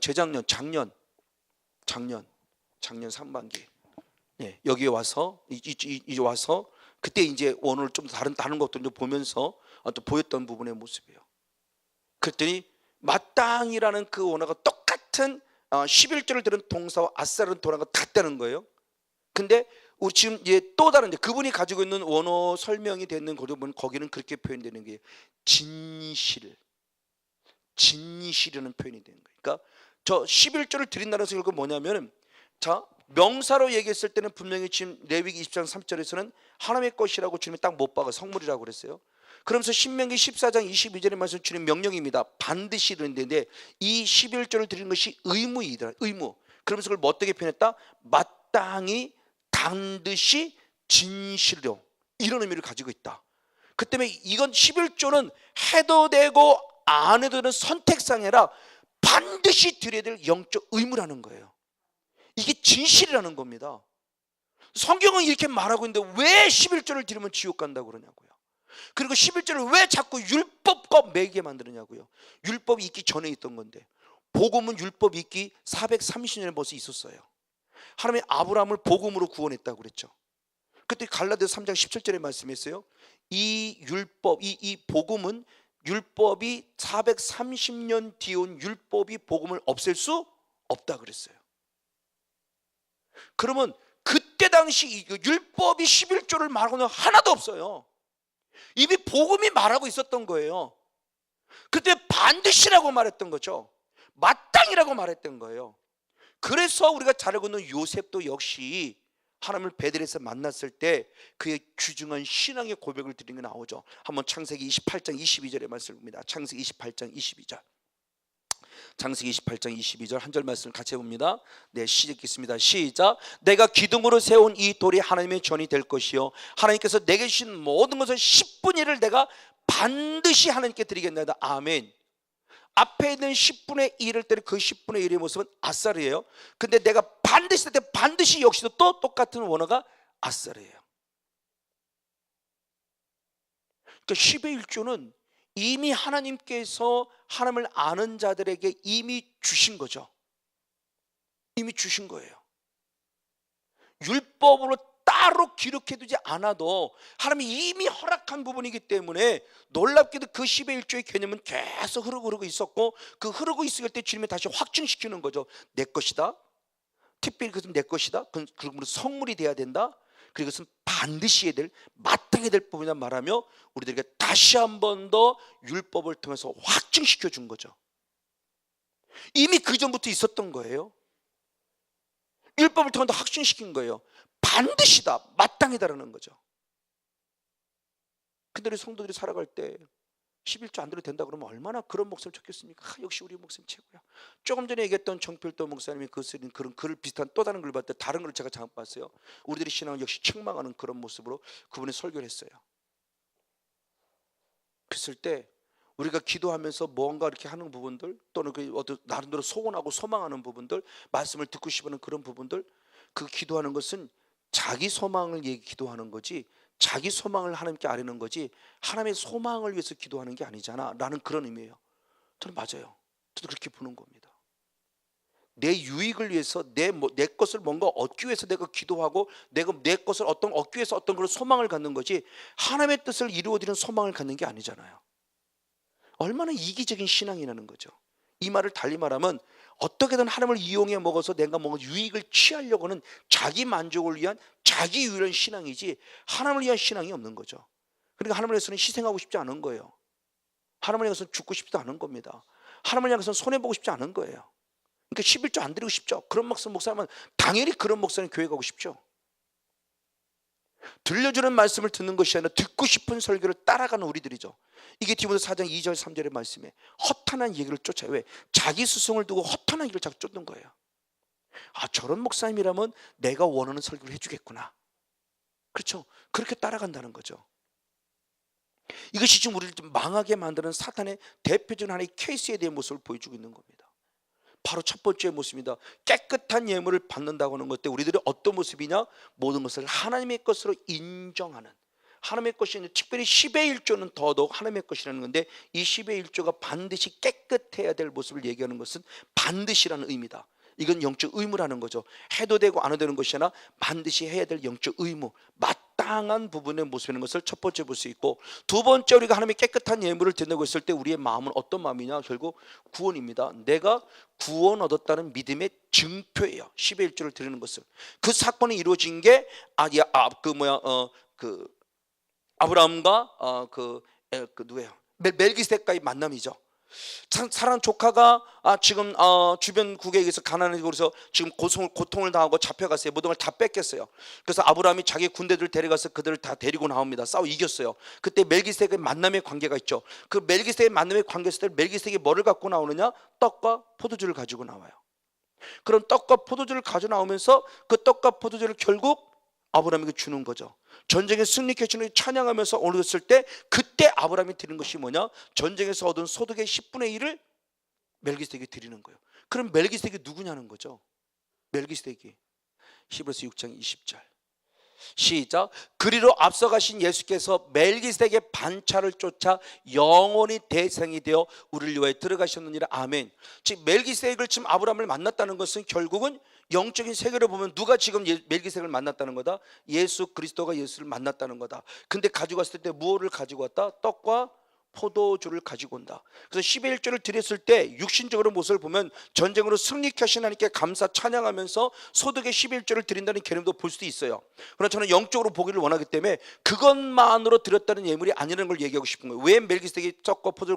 상반기 네, 여기에 와서 이제 와서 그때 이제 원어를 좀 다른 것도 좀 보면서 또 보였던 부분의 모습이에요. 그랬더니 마땅이라는 그 원어가 똑같은 11조를 들은 동사와 아싸라는 동사가 같다는 거예요. 근데 우리 지금 이제 또 다른 그분이 가지고 있는 원어 설명이 되는 거를 보면 거기는 그렇게 표현되는 게 진실이라는 표현이 되는 거예요. 그러니까 저 11조를 드린다는 것은 결국 뭐냐면, 자, 명사로 얘기했을 때는 분명히 지금 레위기 20장 3절에서는 하나님의 것이라고 주님이 딱 못 박아 성물이라고 그랬어요. 그러면서 신명기 14장 22절의 말씀 주님 명령입니다. 반드시 드리는데 이 11조를 드리는 것이 의무이더라. 의무. 그러면서 그걸 어떻게 표현했다? 마땅히 반드시 진실로, 이런 의미를 가지고 있다. 그 때문에 이건 11조는 해도 되고 안 해도 되는 선택상이 아니라 반드시 드려야 될 영적 의무라는 거예요. 이게 진실이라는 겁니다. 성경은 이렇게 말하고 있는데 왜 11조를 드리면 지옥 간다고 그러냐고요. 그리고 11조를 왜 자꾸 율법과 매게 만드느냐고요. 율법이 있기 전에 있던 건데, 복음은 율법이 있기 430년에 벌써 있었어요. 하나님이 아브라함을 복음으로 구원했다고 그랬죠. 그때 갈라디아서 3장 17절에 말씀했어요. 이 율법, 이 복음은 율법이 430년 뒤에 온 율법이 복음을 없앨 수 없다 그랬어요. 그러면 그때 당시 율법이 11조를 말하고는 하나도 없어요. 이미 복음이 말하고 있었던 거예요. 그때 반드시라고 말했던 거죠. 마땅이라고 말했던 거예요. 그래서 우리가 잘 알고 있는 요셉도 역시 하나님을 베들레헴에서 만났을 때 그의 귀중한 신앙의 고백을 드리는 게 나오죠. 한번 창세기 28장 22절의 말씀입니다. 창세기 28장 22절. 창세기 28장 22절 한 절 말씀을 같이 해봅니다. 네, 시작했습니다. 시작. 내가 기둥으로 세운 이 돌이 하나님의 전이 될 것이요 하나님께서 내게 주신 모든 것을 10분의 1을 내가 반드시 하나님께 드리겠나이다. 아멘. 앞에 있는 10분의 1을 때는 그 10분의 1의 모습은 아싸르예요. 근데 내가 반드시 할 때 반드시 역시도 또 똑같은 원어가 아싸르예요. 그러니까 10의 1조는 이미 하나님께서 하나님을 아는 자들에게 이미 주신 거죠. 이미 주신 거예요. 율법으로 따로 기록해두지 않아도 하나님이 이미 허락한 부분이기 때문에 놀랍게도 그 10의 1조의 개념은 계속 흐르고 있었고, 그 흐르고 있을 때 주님이 다시 확증시키는 거죠. 내 것이다. 특별히 그것은 내 것이다. 그러므로 성물이 돼야 된다. 그리고 그것은 반드시 해야 될, 마땅해야 될 부분이다 말하며 우리들에게 다시 한 번 더 율법을 통해서 확증시켜 준 거죠. 이미 그 전부터 있었던 거예요. 율법을 통해서 확증시킨 거예요. 반드시다, 마땅하다라는 거죠. 근데 우리 성도들이 살아갈 때 11조 안 드려도 된다 그러면 얼마나 그런 목소리를 쳤겠습니까? 역시 우리 목사님 최고야. 조금 전에 얘기했던 정필도 목사님이 쓰는 그런 글을 비슷한 또 다른 글을 봤을 때 다른 글을 제가 잠깐 봤어요. 우리들이 신앙을 역시 책망하는 그런 모습으로 그분이 설교를 했어요. 그랬을 때 우리가 기도하면서 뭔가 이렇게 하는 부분들, 또는 그 어떤 나름대로 소원하고 소망하는 부분들, 말씀을 듣고 싶어하는 그런 부분들, 그 기도하는 것은 자기 소망을 기도하는 거지, 자기 소망을 하나님께 아뢰는 거지, 하나님의 소망을 위해서 기도하는 게 아니잖아 라는 그런 의미예요. 저는 맞아요. 저도 그렇게 보는 겁니다. 내 유익을 위해서 내 것을 뭔가 얻기 위해서 내가 기도하고, 내 것을 얻기 위해서 어떤 그런 소망을 갖는 거지, 하나님의 뜻을 이루어드리는 소망을 갖는 게 아니잖아요. 얼마나 이기적인 신앙이라는 거죠. 이 말을 달리 말하면 어떻게든 하나님을 이용해 먹어서 내가 뭔가 유익을 취하려고 하는 자기 만족을 위한 자기 유일한 신앙이지, 하나님을 위한 신앙이 없는 거죠. 그러니까 하나님을 위해서는 희생하고 싶지 않은 거예요. 하나님을 위해서는 죽고 싶지도 않은 겁니다. 하나님을 위해서는 손해보고 싶지 않은 거예요. 그러니까 11조 안 드리고 싶죠. 그런 목사님은 당연히 그런 목사님 교회 가고 싶죠. 들려주는 말씀을 듣는 것이 아니라 듣고 싶은 설교를 따라가는 우리들이죠. 이게 디모데 4장 2절 3절의 말씀에 허탄한 얘기를 쫓아요. 왜? 자기 스승을 두고 허탄한 얘기를 자꾸 쫓는 거예요. 아, 저런 목사님이라면 내가 원하는 설교를 해주겠구나. 그렇죠? 그렇게 따라간다는 거죠. 이것이 지금 우리를 좀 망하게 만드는 사탄의 대표적인 하나의 케이스에 대한 모습을 보여주고 있는 겁니다. 바로 첫 번째 모습입니다. 깨끗한 예물을 받는다고 하는 것 때 우리들이 어떤 모습이냐? 모든 것을 하나님의 것으로 인정하는, 하나님의 것이, 특별히 10의 1조는 더더욱 하나님의 것이라는 건데, 이 10의 1조가 반드시 깨끗해야 될 모습을 얘기하는 것은 반드시라는 의미다. 이건 영적 의무라는 거죠. 해도 되고 안 해도 되는 것이 아니라 반드시 해야 될 영적 의무, 마땅한 부분의 모습이라는 것을 첫 번째 볼 수 있고, 두 번째 우리가 하나님의 깨끗한 예물을 드린다고 했을 때 우리의 마음은 어떤 마음이냐? 결국 구원입니다. 내가 구원 얻었다는 믿음의 증표예요. 10의 1조를 드리는 것은. 그 사건이 이루어진 게 아브라함과 누구예요? 멜기세덱과의 만남이죠. 사랑하는 조카가 지금 주변국에 의해서 가난해지고 그래서 지금 고통을 당하고 잡혀갔어요. 모든 걸 다 뺏겼어요. 그래서 아브라함이 자기 군대들 데려가서 그들을 다 데리고 나옵니다. 싸워 이겼어요. 그때 멜기세덱의 만남의 관계가 있죠. 그 멜기세덱의 만남의 관계에 있을 때 멜기세덱이 뭐를 갖고 나오느냐? 떡과 포도주를 가지고 나와요. 그럼 떡과 포도주를 가지고 나오면서 그 떡과 포도주를 결국 아브라함에게 주는 거죠. 전쟁에 승리케 주는 찬양하면서 올렸을 때 그때 아브라함이 드리는 것이 뭐냐? 전쟁에서 얻은 소득의 10분의 1을 멜기세덱에게 드리는 거예요. 그럼 멜기세덱이 누구냐는 거죠. 멜기세덱이 히브리서 6장 20절 시작. 그리로 앞서가신 예수께서 멜기세덱의 반차를 쫓아 영원히 대상이 되어 우리를 위하여 들어가셨느니라. 아멘. 즉 멜기세덱을 지금 아브라함을 만났다는 것은 결국은 영적인 세계로 보면 누가 지금 멜기세덱을 만났다는 거다? 예수 그리스도가 예수를 만났다는 거다. 근데 가지고 왔을 때 무엇을 가지고 왔다? 떡과 포도주를 가지고 온다. 그래서 11조를 드렸을 때 육신적으로 모습을 보면 전쟁으로 승리케 하신 하나님께 감사 찬양하면서 소득의 11조를 드린다는 개념도 볼 수도 있어요. 그러나 저는 영적으로 보기를 원하기 때문에 그것만으로 드렸다는 예물이 아니라는 걸 얘기하고 싶은 거예요. 왜 멜기세덱이 떡과 포도를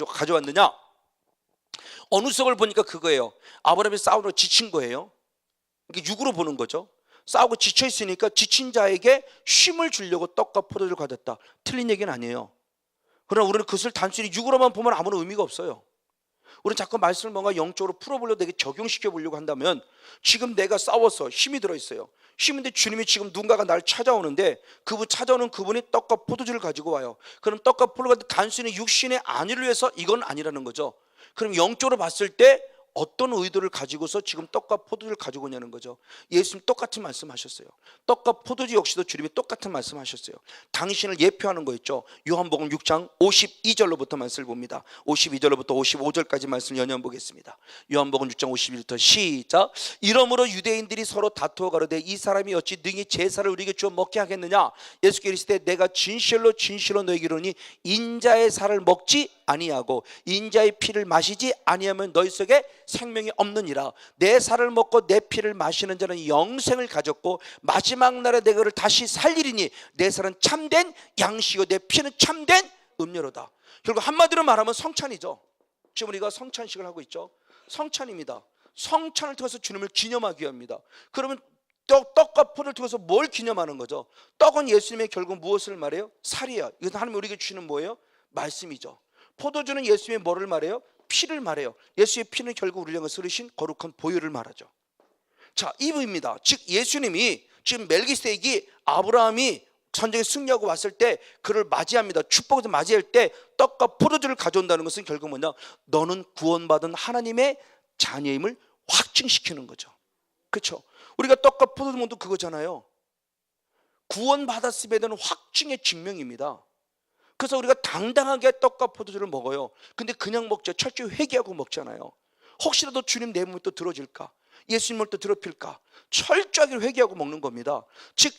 가져왔느냐? 어느 속을 보니까 그거예요. 아브라함이 싸우러 지친 거예요. 이게 육으로 보는 거죠. 싸우고 지쳐 있으니까 지친 자에게 쉼을 주려고 떡과 포도주를 가졌다. 틀린 얘기는 아니에요. 그러나 우리는 그것을 단순히 육으로만 보면 아무런 의미가 없어요. 우리는 자꾸 말씀을 뭔가 영적으로 풀어보려고 내게 적용시켜 보려고 한다면 지금 내가 싸워서 힘이 들어있어요. 힘인데 주님이 지금 누군가가 나를 찾아오는데 그분 찾아오는 그분이 떡과 포도주를 가지고 와요. 그럼 떡과 포도주가 단순히 육신의 안위를 위해서 이건 아니라는 거죠. 그럼 영적으로 봤을 때 어떤 의도를 가지고서 지금 떡과 포도주를 가지고 오냐는 거죠. 예수님 똑같은 말씀하셨어요. 떡과 포도주 역시도 주님이 똑같은 말씀하셨어요. 당신을 예표하는 거 있죠. 요한복음 6장 52절로부터 말씀을 봅니다. 52절로부터 55절까지 말씀 연연 보겠습니다. 요한복음 6장 52절부터 시작. 이러므로 유대인들이 서로 다투어 가로되 이 사람이 어찌 능히 제사를 우리에게 주어 먹게 하겠느냐. 예수께서 이르시되 내가 진실로 진실로 너희에게 이르노니 인자의 살을 먹지 아니하고 인자의 피를 마시지 아니하면 너희 속에 생명이 없느니라. 내 살을 먹고 내 피를 마시는 자는 영생을 가졌고 마지막 날에 내 그를 다시 살리리니 내 살은 참된 양식이요 내 피는 참된 음료로다. 결국 한마디로 말하면 성찬이죠. 지금 우리가 성찬식을 하고 있죠. 성찬입니다. 성찬을 통해서 주님을 기념하기 위함입니다. 그러면 떡과 포도를 통해서 뭘 기념하는 거죠? 떡은 예수님의 결국 무엇을 말해요? 살이에요. 이것은 하나님 우리에게 주시는 뭐예요? 말씀이죠. 포도주는 예수님의 뭐를 말해요? 피를 말해요. 예수의 피는 결국 우리를 향해서 흐르신 거룩한 보혈을 말하죠. 자, 이브입니다. 즉 예수님이 지금 멜기세덱이 아브라함이 전쟁에 승리하고 왔을 때 그를 맞이합니다. 축복에서 맞이할 때 떡과 포도주를 가져온다는 것은 결국 뭐냐? 너는 구원받은 하나님의 자녀임을 확증시키는 거죠. 그렇죠? 우리가 떡과 포도주 모두 그거잖아요. 구원받았음에 대한 확증의 증명입니다. 그래서 우리가 당당하게 떡과 포도주를 먹어요. 근데 그냥 먹죠. 철저히 회개하고 먹잖아요. 혹시라도 주님 내 몸을 또 들어줄까? 예수님을 또 더럽힐까? 철저하게 회개하고 먹는 겁니다. 즉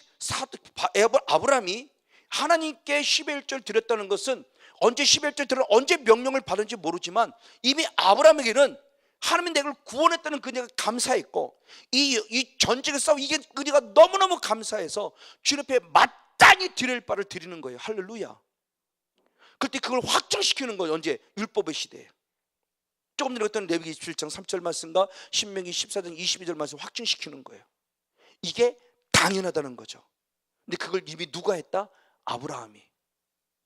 아브라함이 하나님께 11절 드렸다는 것은 언제 11절 드려 언제 명령을 받은지 모르지만 이미 아브라함에게는 하나님이 내가 구원했다는 그녀가 감사했고 이 전쟁에 싸워 이게 그녀가 너무너무 감사해서 주님 앞에 마땅히 드릴 바를 드리는 거예요. 할렐루야. 그때 그걸 확정시키는 거예요. 언제? 율법의 시대에. 조금 전에 했던 레위기 27장 3절 말씀과 신명기 14장 22절 말씀 확증시키는 거예요. 이게 당연하다는 거죠. 근데 그걸 이미 누가 했다? 아브라함이.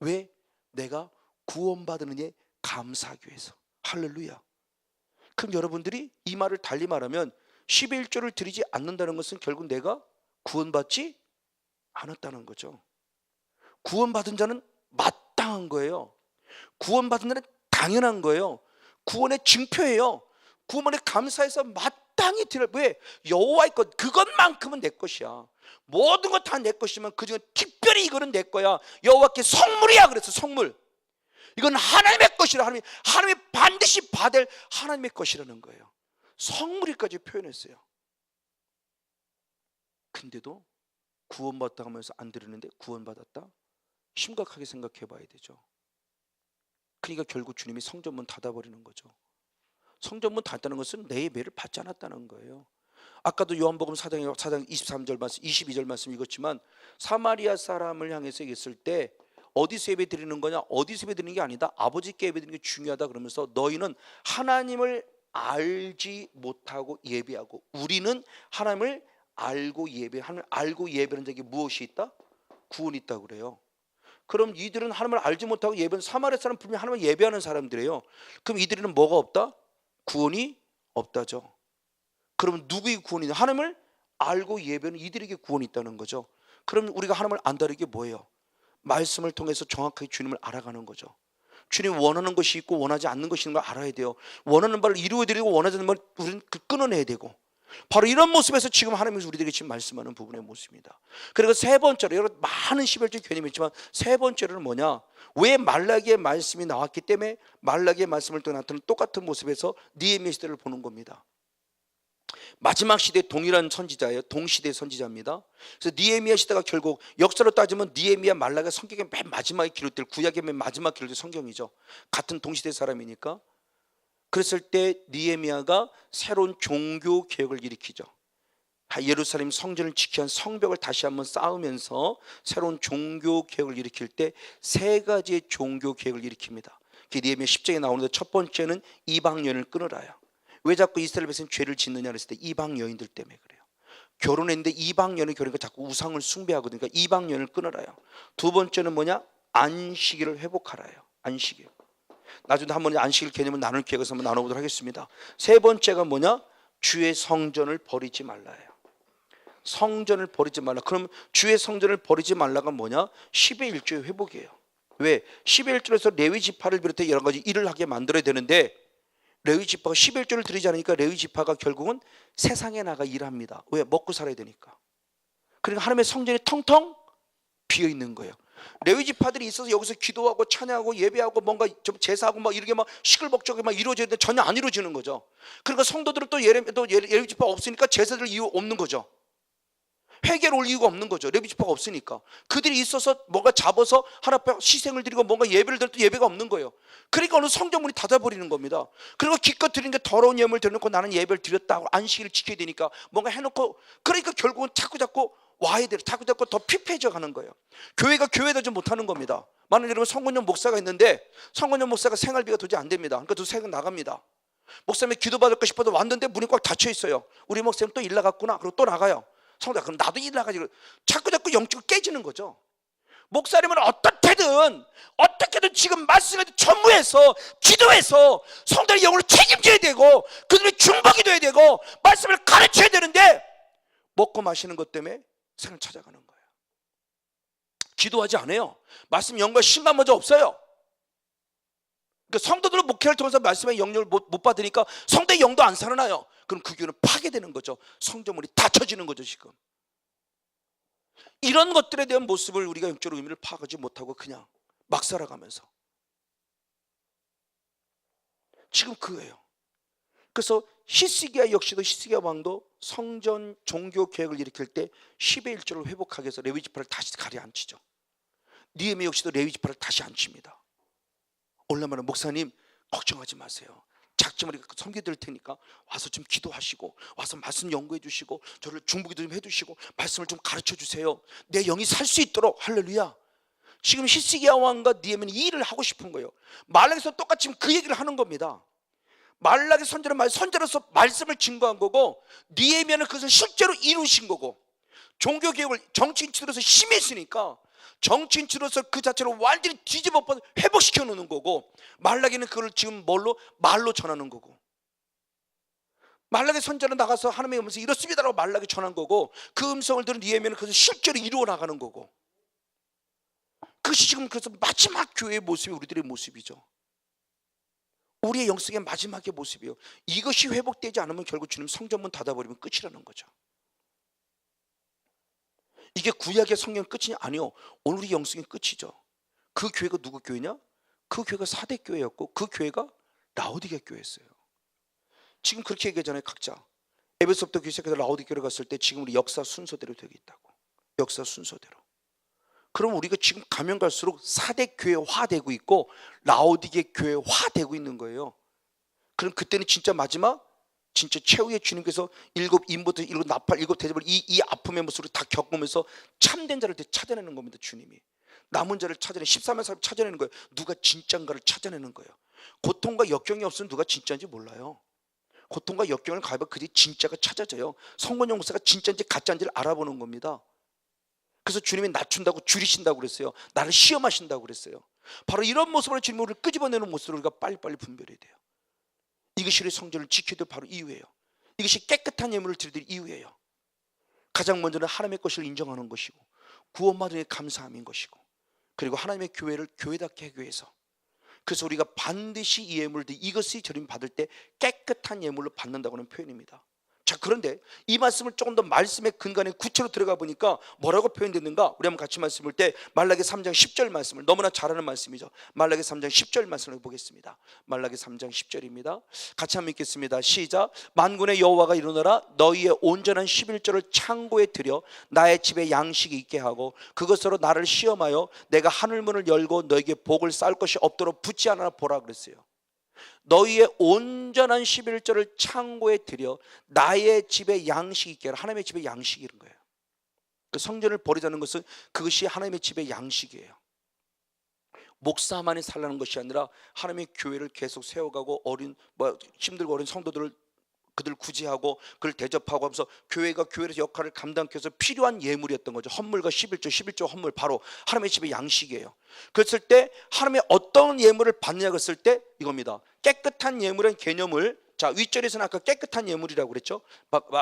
왜? 내가 구원받은 은혜에 감사하기 위해서. 할렐루야. 그럼 여러분들이 이 말을 달리 말하면 11조를 드리지 않는다는 것은 결국 내가 구원받지 않았다는 거죠. 구원받은 자는 마땅한 거예요. 구원받은 자는 당연한 거예요. 구원의 증표예요. 구원에 감사해서 마땅히 드려. 왜? 여호와의 것 그것만큼은 내 것이야. 모든 것 다 내 것이면 그중에 특별히 이거는 내 거야. 여호와께 성물이야. 그래서 성물. 이건 하나님의 것이라. 하나님이 반드시 받을 하나님의 것이라는 거예요. 성물이까지 표현했어요. 근데도 구원받다 하면서 안 드리는데 구원받았다? 심각하게 생각해 봐야 되죠. 그러니까 결국 주님이 성전문 닫아버리는 거죠. 성전문 닫았다는 것은 내 예배를 받지 않았다는 거예요. 아까도 요한복음 4장 23절 말씀 22절 말씀 읽었지만 사마리아 사람을 향해서 얘기했을 때 어디서 예배 드리는 거냐? 어디서 예배 드리는 게 아니다. 아버지께 예배 드리는 게 중요하다 그러면서 너희는 하나님을 알지 못하고 예배하고 우리는 하나님을 알고 예배, 하나님을 알고 예배하는 자에게 무엇이 있다? 구원이 있다고 그래요. 그럼 이들은 하나님을 알지 못하고 예배하는 사마리아 사람 분명히 하나님을 예배하는 사람들이에요. 그럼 이들은 뭐가 없다? 구원이 없다죠. 그러면 누구의 구원이냐? 하나님을 알고 예배는 이들에게 구원이 있다는 거죠. 그럼 우리가 하나님을 안다는 게 뭐예요? 말씀을 통해서 정확하게 주님을 알아가는 거죠. 주님 원하는 것이 있고 원하지 않는 것이 있는 걸 알아야 돼요. 원하는 바를 이루어드리고 원하지 않는 바를 우리는 끊어내야 되고, 바로 이런 모습에서 지금 하나님께서 우리들에게 지금 말씀하는 부분의 모습입니다. 그리고 세 번째로, 여러분 많은 11절 개념이 있지만 세 번째로는 뭐냐? 왜 말라기의 말씀이 나왔기 때문에 말라기의 말씀을 또 나타내는 똑같은 모습에서 느헤미야 시대를 보는 겁니다. 마지막 시대 동일한 선지자예요. 동시대 선지자입니다. 그래서 느헤미야 시대가 결국 역사로 따지면 느헤미야 말라기가 성경의 맨 마지막에 기록될, 구약의 맨 마지막 기록될 성경이죠. 같은 동시대 사람이니까. 그랬을 때 느헤미야가 새로운 종교 개혁을 일으키죠. 예루살렘 성전을 지키는 위한 성벽을 다시 한번 쌓으면서 새로운 종교 개혁을 일으킬 때 세 가지의 종교 개혁을 일으킵니다. 느헤미야 10장에 나오는데 첫 번째는 이방 여인을 끊으라요. 왜 자꾸 이스라엘 백성이 죄를 짓느냐 그랬을 때 이방 여인들 때문에 그래요. 결혼했는데 이방 여인을 결혼하니까 자꾸 우상을 숭배하거든요. 그러니까 이방 여인을 끊으라요. 두 번째는 뭐냐? 안식일을 회복하라요. 안식일. 나중에 한번 안식일 개념을 나눌 기회가 있으면 나눠보도록 하겠습니다. 세 번째가 뭐냐? 주의 성전을 버리지 말라예요. 성전을 버리지 말라. 그럼 주의 성전을 버리지 말라가 뭐냐? 10의 1조의 회복이에요. 왜? 10의 1조에서 레위 지파를 비롯해 여러 가지 일을 하게 만들어야 되는데, 레위 지파가 11조를 드리지 않으니까 레위 지파가 결국은 세상에 나가 일합니다. 왜? 먹고 살아야 되니까. 그러니까 하나님의 성전이 텅텅 비어 있는 거예요. 레위 지파들이 있어서 여기서 기도하고 찬양하고 예배하고 뭔가 좀 제사하고 막 이렇게 막 시끌벅적하게 막 이루어져야 되는데 전혀 안 이루어지는 거죠. 그러니까 성도들은 또 레위 지파가 없으니까 제사들 이유 없는 거죠. 회개를 올 이유가 없는 거죠. 레위 지파가 없으니까. 그들이 있어서 뭔가 잡아서 하나 앞에 희생을 드리고 뭔가 예배를 드려도 예배가 없는 거예요. 그러니까 어느 성전문이 닫아버리는 겁니다. 그리고 기껏 드린 게 더러운 예물을 드려놓고 나는 예배를 드렸다고 안식일을 지켜야 되니까 뭔가 해놓고, 그러니까 결국은 자꾸 와야 돼요. 자꾸 더 피폐해져 가는 거예요. 교회가 교회되지 못하는 겁니다. 만약 여러분 성건용 목사가 있는데 성건용 목사가 생활비가 도저히 안 됩니다. 그러니까 또 세금 나갑니다. 목사님이 기도받을까 싶어도 왔는데 문이 꽉 닫혀 있어요. 우리 목사님 또 일 나갔구나. 그리고 또 나가요. 성도, 그럼 나도 일 나가지. 자꾸 영적으로 깨지는 거죠. 목사님은 어떻게든 지금 말씀에 전무해서 기도해서 성도의 영혼을 책임져야 되고 그들의 중복이 돼야 되고 말씀을 가르쳐야 되는데 먹고 마시는 것 때문에 생을 찾아가는 거예요. 기도하지 않아요. 말씀 영과 신방마저 없어요. 그러니까 성도들은 목회를 통해서 말씀의 영역을 못 받으니까 성도의 영도 안 살아나요. 그럼 그 교회는 파괴되는 거죠. 성전문이 닫혀지는 거죠. 지금 이런 것들에 대한 모습을 우리가 영적으로 의미를 파악하지 못하고 그냥 막 살아가면서 지금 그거예요. 그래서 히스기야 역시도, 히스기야 왕도 성전 종교 계획을 일으킬 때 10의 1조를 회복하기 위해서 레위 지파를 다시 가려앉히죠. 느헤미야 역시도 레위 지파를 다시 앉힙니다. 올라가면 목사님 걱정하지 마세요. 작지만 우리가 섬겨드릴 테니까 와서 좀 기도하시고 와서 말씀 연구해 주시고 저를 중보기도 좀 해주시고 말씀을 좀 가르쳐 주세요. 내 영이 살 수 있도록. 할렐루야. 지금 히스기야 왕과 느헤미야는 이 일을 하고 싶은 거예요. 말라기에서 똑같이 그 얘기를 하는 겁니다. 말라기 선지자는 선지자로서 말씀을 증거한 거고 느헤미야는 그것을 실제로 이루신 거고, 종교개혁을 정치인치로서 힘이 있으니까 정치인치로서 그 자체를 완전히 뒤집어 엎어 회복시켜 놓는 거고, 말라기는 그걸 지금 말로 전하는 거고, 말라기 선지자는 나가서 하나님의 음성이 이렇습니다라고 말라기 전한 거고, 그 음성을 들은 느헤미야는 그것을 실제로 이루어 나가는 거고, 그것이 지금 그래서 마지막 교회의 모습이 우리들의 모습이죠. 우리의 영성의 마지막의 모습이에요. 이것이 회복되지 않으면 결국 주님 성전문 닫아버리면 끝이라는 거죠. 이게 구약의 성경 끝이 아니요, 오늘 우리 영성의 끝이죠. 그 교회가 누구 교회냐? 그 교회가 사대 교회였고 그 교회가 라오디게 교회였어요. 지금 그렇게 얘기하잖아요. 각자 에베소부터 교회 시작해서 라오디게 교회 갔을 때 지금 우리 역사 순서대로 되어 있다고. 역사 순서대로. 그럼 우리가 지금 가면 갈수록 사대 교회화되고 있고 라오디게 교회화되고 있는 거예요. 그럼 그때는 진짜 마지막, 진짜 최후의 주님께서 일곱 인부터 일곱 나팔 일곱 대접을 이 아픔의 모습을 다 겪으면서 참된 자를 찾아내는 겁니다. 주님이 남은 자를 찾아내 13만 사람 찾아내는 거예요. 누가 진짜인가를 찾아내는 거예요. 고통과 역경이 없으면 누가 진짜인지 몰라요. 고통과 역경을 가해봐 그들이 진짜가 찾아져요. 성건영 목사가 진짜인지 가짜인지를 알아보는 겁니다. 그래서 주님이 낮춘다고 줄이신다고 그랬어요. 나를 시험하신다고 그랬어요. 바로 이런 모습으로 주님이 우리를 끄집어내는 모습으로 우리가 빨리빨리 분별해야 돼요. 이것이 우리 성전을 지켜야 될 바로 이유예요. 이것이 깨끗한 예물을 드릴 이유예요. 가장 먼저는 하나님의 것을 인정하는 것이고 구원받은 게 감사함인 것이고, 그리고 하나님의 교회를 교회답게 하기 위해서, 그래서 우리가 반드시 이 예물을, 이것이 저림 받을 때 깨끗한 예물로 받는다고 하는 표현입니다. 자, 그런데 이 말씀을 조금 더 말씀의 근간에 구체로 들어가 보니까 뭐라고 표현됐는가? 우리 한번 같이 말씀을 때 말라기 3장 10절 말씀을, 너무나 잘 아는 말씀이죠. 말라기 3장 10절 말씀을 보겠습니다. 말라기 3장 10절입니다. 같이 한번 읽겠습니다. 시작. 만군의 여호와가 이르노라, 너희의 온전한 11조를 창고에 들여 나의 집에 양식이 있게 하고 그것으로 나를 시험하여 내가 하늘문을 열고 너에게 복을 쌓을 것이 없도록 붙지 않아 보라 그랬어요. 너희의 온전한 11조를 창고에 들여 나의 집에 양식이 있게 하라. 하나님의 집에 양식이 이런 거예요. 그 성전을 버리자는 것은 그것이 하나님의 집의 양식이에요. 목사만이 살라는 것이 아니라 하나님의 교회를 계속 세워가고 힘들고 어린 성도들을 그들 구제하고 그를 대접하고 하면서 교회가 교회에서 역할을 감당하기 위해서 필요한 예물이었던 거죠. 헌물과 11조 헌물, 바로 하나님의 집의 양식이에요. 그랬을 때 하나님의 어떤 예물을 받느냐 그랬을 때 이겁니다. 깨끗한 예물의 개념을, 자, 윗절에서는 아까 깨끗한 예물이라고 그랬죠.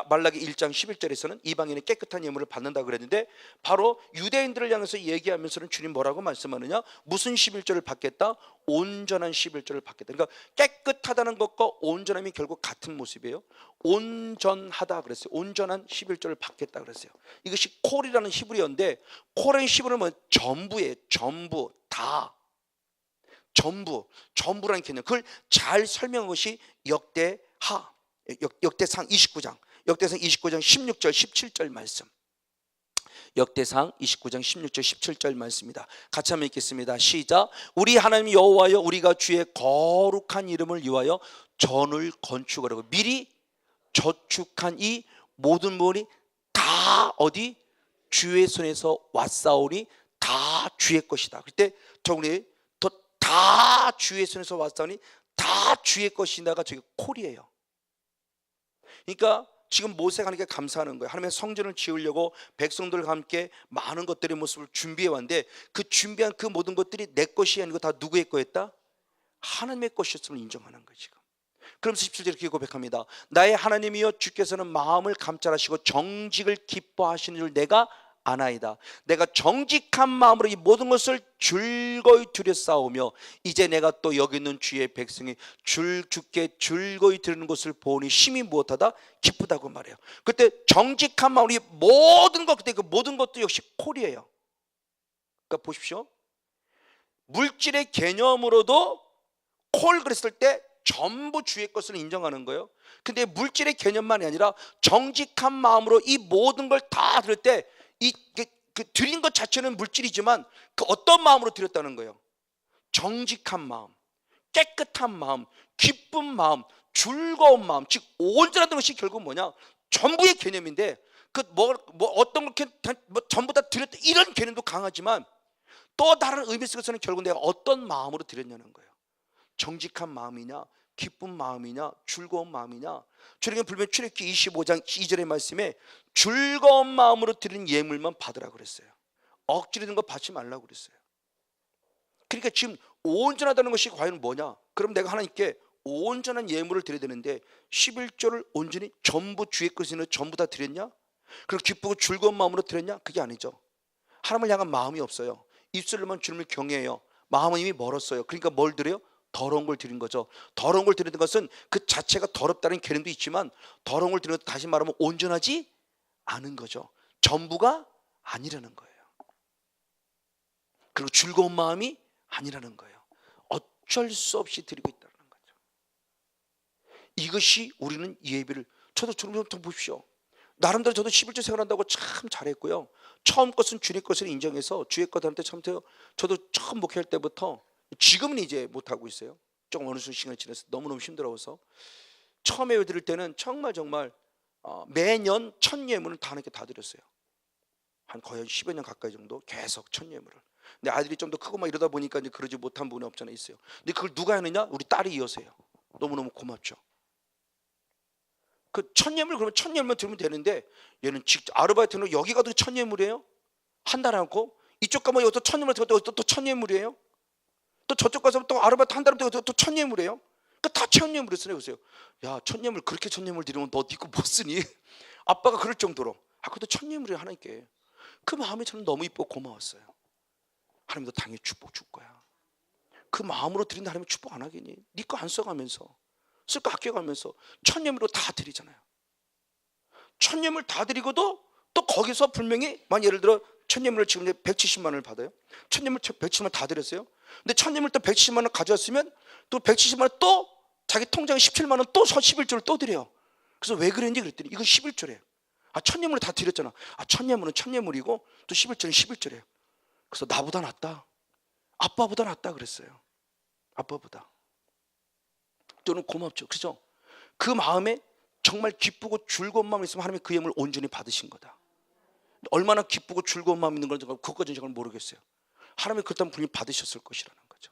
말라기 1장 11절에서는 이방인의 깨끗한 예물을 받는다고 그랬는데, 바로 유대인들을 향해서 얘기하면서는 주님 뭐라고 말씀하느냐? 무슨 11조를 받겠다? 온전한 11조를 받겠다. 그러니까 깨끗하다는 것과 온전함이 결국 같은 모습이에요. 온전하다 그랬어요. 온전한 11조를 받겠다 그랬어요. 이것이 콜이라는 히브리어인데, 콜의 히브리어는 뭐 전부예요. 전부, 다. 전부라는 개념, 그걸 잘 설명한 것이 역대상 29장 16절 17절 말씀. 역대상 29장 16절 17절 말씀입니다. 같이 한번 읽겠습니다. 시작. 우리 하나님 여호와여, 우리가 주의 거룩한 이름을 위하여 전을 건축하라고 미리 저축한 이 모든 물이 다 어디? 주의 손에서 왔사오니 다 주의 것이다. 그때 우리 다 주의 손에서 왔사오니 다 주의 것이다가 저기 콜이에요. 그러니까 지금 모세가 하나님께 감사하는 거예요. 하나님의 성전을 지으려고 백성들과 함께 많은 것들의 모습을 준비해 왔는데, 그 준비한 그 모든 것들이 내 것이 아니고 다 누구의 거였다? 하나님의 것이었음을 인정하는 거예요. 지금 그러면서 17절에 이렇게 고백합니다. 나의 하나님이여, 주께서는 마음을 감찰하시고 정직을 기뻐하시는 줄 내가 아나이다. 내가 정직한 마음으로 이 모든 것을 즐거이 드렸사오며 이제 내가 또 여기 있는 주의 백성이 주께 즐거이 드리는 것을 보니 심히 무엇하다? 기쁘다고 말해요. 그때 정직한 마음으로 이 모든 것, 그때 그 모든 것도 역시 콜이에요. 그러니까 보십시오. 물질의 개념으로도 콜 그랬을 때 전부 주의 것을 인정하는 거예요. 근데 물질의 개념만이 아니라 정직한 마음으로 이 모든 걸 다 드릴 때 그 드린 것 자체는 물질이지만 그 어떤 마음으로 드렸다는 거예요? 정직한 마음, 깨끗한 마음, 기쁜 마음, 즐거운 마음, 즉 온전하다는 것이 결국 뭐냐? 전부의 개념인데, 그 어떤 걸 전부 다 드렸다 이런 개념도 강하지만 또 다른 의미 속에서는 결국 내가 어떤 마음으로 드렸냐는 거예요. 정직한 마음이냐, 기쁜 마음이냐, 즐거운 마음이냐. 출애굽 불면 출애굽기 25장 2절의 말씀에 즐거운 마음으로 드리는 예물만 받으라고 그랬어요. 억지로 든 거 받지 말라고 그랬어요. 그러니까 지금 온전하다는 것이 과연 뭐냐? 그럼 내가 하나님께 온전한 예물을 드려야 되는데 11조를 온전히 전부 주의 것을 전부 다 드렸냐? 그리고 기쁘고 즐거운 마음으로 드렸냐? 그게 아니죠. 하나님을 향한 마음이 없어요. 입술로만 주님을 경외해요. 마음은 이미 멀었어요. 그러니까 뭘 드려요? 더러운 걸 드린 거죠. 더러운 걸 드리는 것은 그 자체가 더럽다는 개념도 있지만, 더러운 걸 드리는 것도 다시 말하면 온전하지 않은 거죠. 전부가 아니라는 거예요. 그리고 즐거운 마음이 아니라는 거예요. 어쩔 수 없이 드리고 있다는 거죠. 이것이 우리는 예배를, 저도 주님부터 보십시오. 나름대로 저도 11조 생활한다고 참 잘했고요. 처음 것은 주님 것을 인정해서 주의 것한테 저도 처음 목회할 때부터, 지금은 이제 못하고 있어요. 조금 어느 시간이 지나서 너무너무 힘들어서. 처음에 드릴 때는 정말 매년 첫 예물을 다 하나님께 다 드렸어요. 한 거의 10여 년 가까이 정도 계속 첫 예물을. 근데 아들이 좀 더 크고 막 이러다 보니까 이제 그러지 못한 부분이 없잖아 있어요. 근데 그걸 누가 하느냐? 우리 딸이 이어서 해요. 너무너무 고맙죠. 그 첫 예물, 그러면 첫 예물만 들으면 되는데, 얘는 직접 아르바이트는 여기 가도 첫 예물이에요. 한 달 않고 이쪽 가면 또 첫 예물 들고 또 첫 예물이에요. 또 저쪽 가서 또 아르바이트 한 달 되고 또 첫 예물이에요. 그러니까 다 첫 예물을 쓰네. 보세요. 야, 첫 예물 그렇게 첫 예물 드리면 너 니거 뭐 쓰니? 아빠가 그럴 정도로. 그것도 첫 예물이 하나님께. 그 마음이 저는 너무 이쁘고 고마웠어요. 하나님도 당연히 축복 줄 거야. 그 마음으로 드린다 하나님 축복 안 하겠니? 네 거 안 써가면서 쓸 거 아껴가면서 첫 예물로 다 드리잖아요. 첫 예물 다 드리고도 또 거기서 분명히 예를 들어 첫 예물을 지금 170만 원을 받아요. 첫 예물 170만 원 다 드렸어요. 근데 첫 예물 또 170만 원 가져왔으면 또 170만 원 또 자기 통장에 17만 원 또 11조를 또 드려요. 그래서 왜 그랬니 그랬더니 이건 11조래요. 첫 예물을 다 드렸잖아. 첫 예물은 첫 예물이고 또 11조는 11조래요. 그래서 나보다 낫다. 아빠보다 낫다 그랬어요. 아빠보다. 저는 고맙죠. 그죠? 그 마음에 정말 기쁘고 즐거운 마음이 있으면 하나님이 그 예물을 온전히 받으신 거다. 얼마나 기쁘고 즐거운 마음이 있는 건지 그것까지는 제가 모르겠어요. 하나님이 그렇다면 분명히 받으셨을 것이라는 거죠.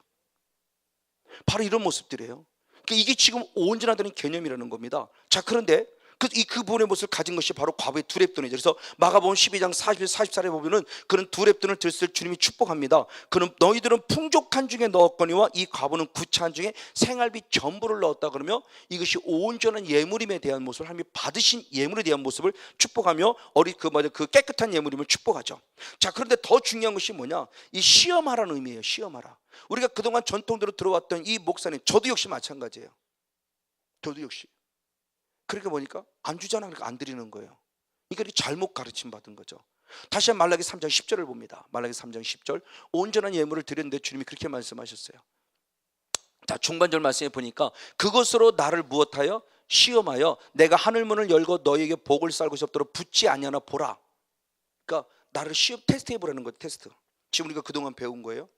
바로 이런 모습들이에요. 그러니까 이게 지금 온전하다는 개념이라는 겁니다. 자, 그런데 그 부분의 모습을 가진 것이 바로 과부의 두 랩돈이죠. 그래서 마가복음 12장 40, 44절에 보면은 그는 두 랩돈을 들었을 때 주님이 축복합니다. 그는 너희들은 풍족한 중에 넣었거니와 이 과부는 구차한 중에 생활비 전부를 넣었다. 그러며 이것이 온전한 예물임에 대한 모습을 하나님이 받으신 예물에 대한 모습을 축복하며 그 깨끗한 예물임을 축복하죠. 자, 그런데 더 중요한 것이 뭐냐? 이 시험하라는 의미예요. 시험하라. 우리가 그동안 전통대로 들어왔던 이 목사님, 저도 역시 마찬가지예요. 저도 역시. 그러니까 보니까 안 주잖아. 그러니까 안 드리는 거예요. 이게 잘못 가르침 받은 거죠. 다시 한번 말라기 3장 10절을 봅니다. 말라기 3장 10절. 온전한 예물을 드렸는데 주님이 그렇게 말씀하셨어요. 자, 중반절 말씀에 보니까 그것으로 나를 무엇하여 시험하여 내가 하늘문을 열고 너희에게 복을 쌀 것이 없도록 붙지 아니하나 보라. 그러니까 나를 시험 테스트 해보라는 거예요. 테스트. 지금 우리가 그동안 배운 거예요.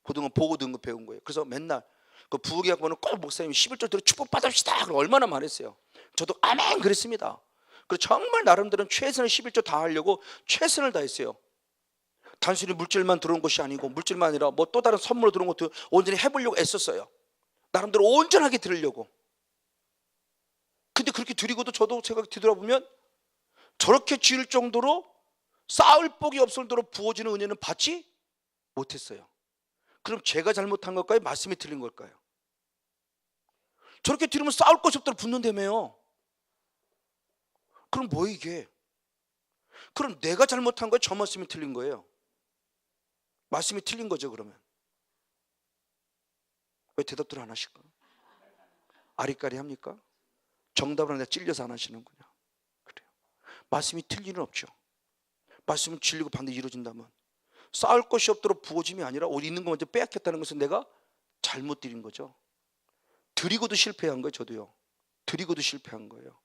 그동안 보고 든 거 배운 거예요. 그래서 맨날 그 부엌에 가면 꼭 목사님이 11절 들어 축복받읍시다. 그럼 얼마나 말했어요. 저도 아멘 그랬습니다. 그리고 정말 나름대로 최선을 11조 다 하려고 최선을 다했어요. 단순히 물질만 들어온 것이 아니고 물질만 아니라 뭐 또 다른 선물로 들어온 것도 온전히 해보려고 애썼어요. 나름대로 온전하게 드리려고. 근데 그렇게 드리고도 저도 제가 뒤돌아보면 저렇게 지을 정도로 쌓을 복이 없을 정도로 부어지는 은혜는 받지 못했어요. 그럼 제가 잘못한 걸까요? 말씀이 틀린 걸까요? 저렇게 드리면 쌓을 것이 없도록 붓는다며요. 그럼 뭐 이게? 그럼 내가 잘못한 거예요? 저 말씀이 틀린 거예요? 말씀이 틀린 거죠. 그러면 왜 대답들 안 하실까? 아리까리 합니까? 정답을 내가 찔려서 안 하시는군요. 그래요. 말씀이 틀릴 리는 없죠. 말씀은 진리고 반드시 이루어진다면 쌓을 것이 없도록 부어짐이 아니라 옷 있는 거 먼저 빼앗겼다는 것은 내가 잘못 드린 거죠. 드리고도 실패한 거예요. 저도요. 드리고도 실패한 거예요.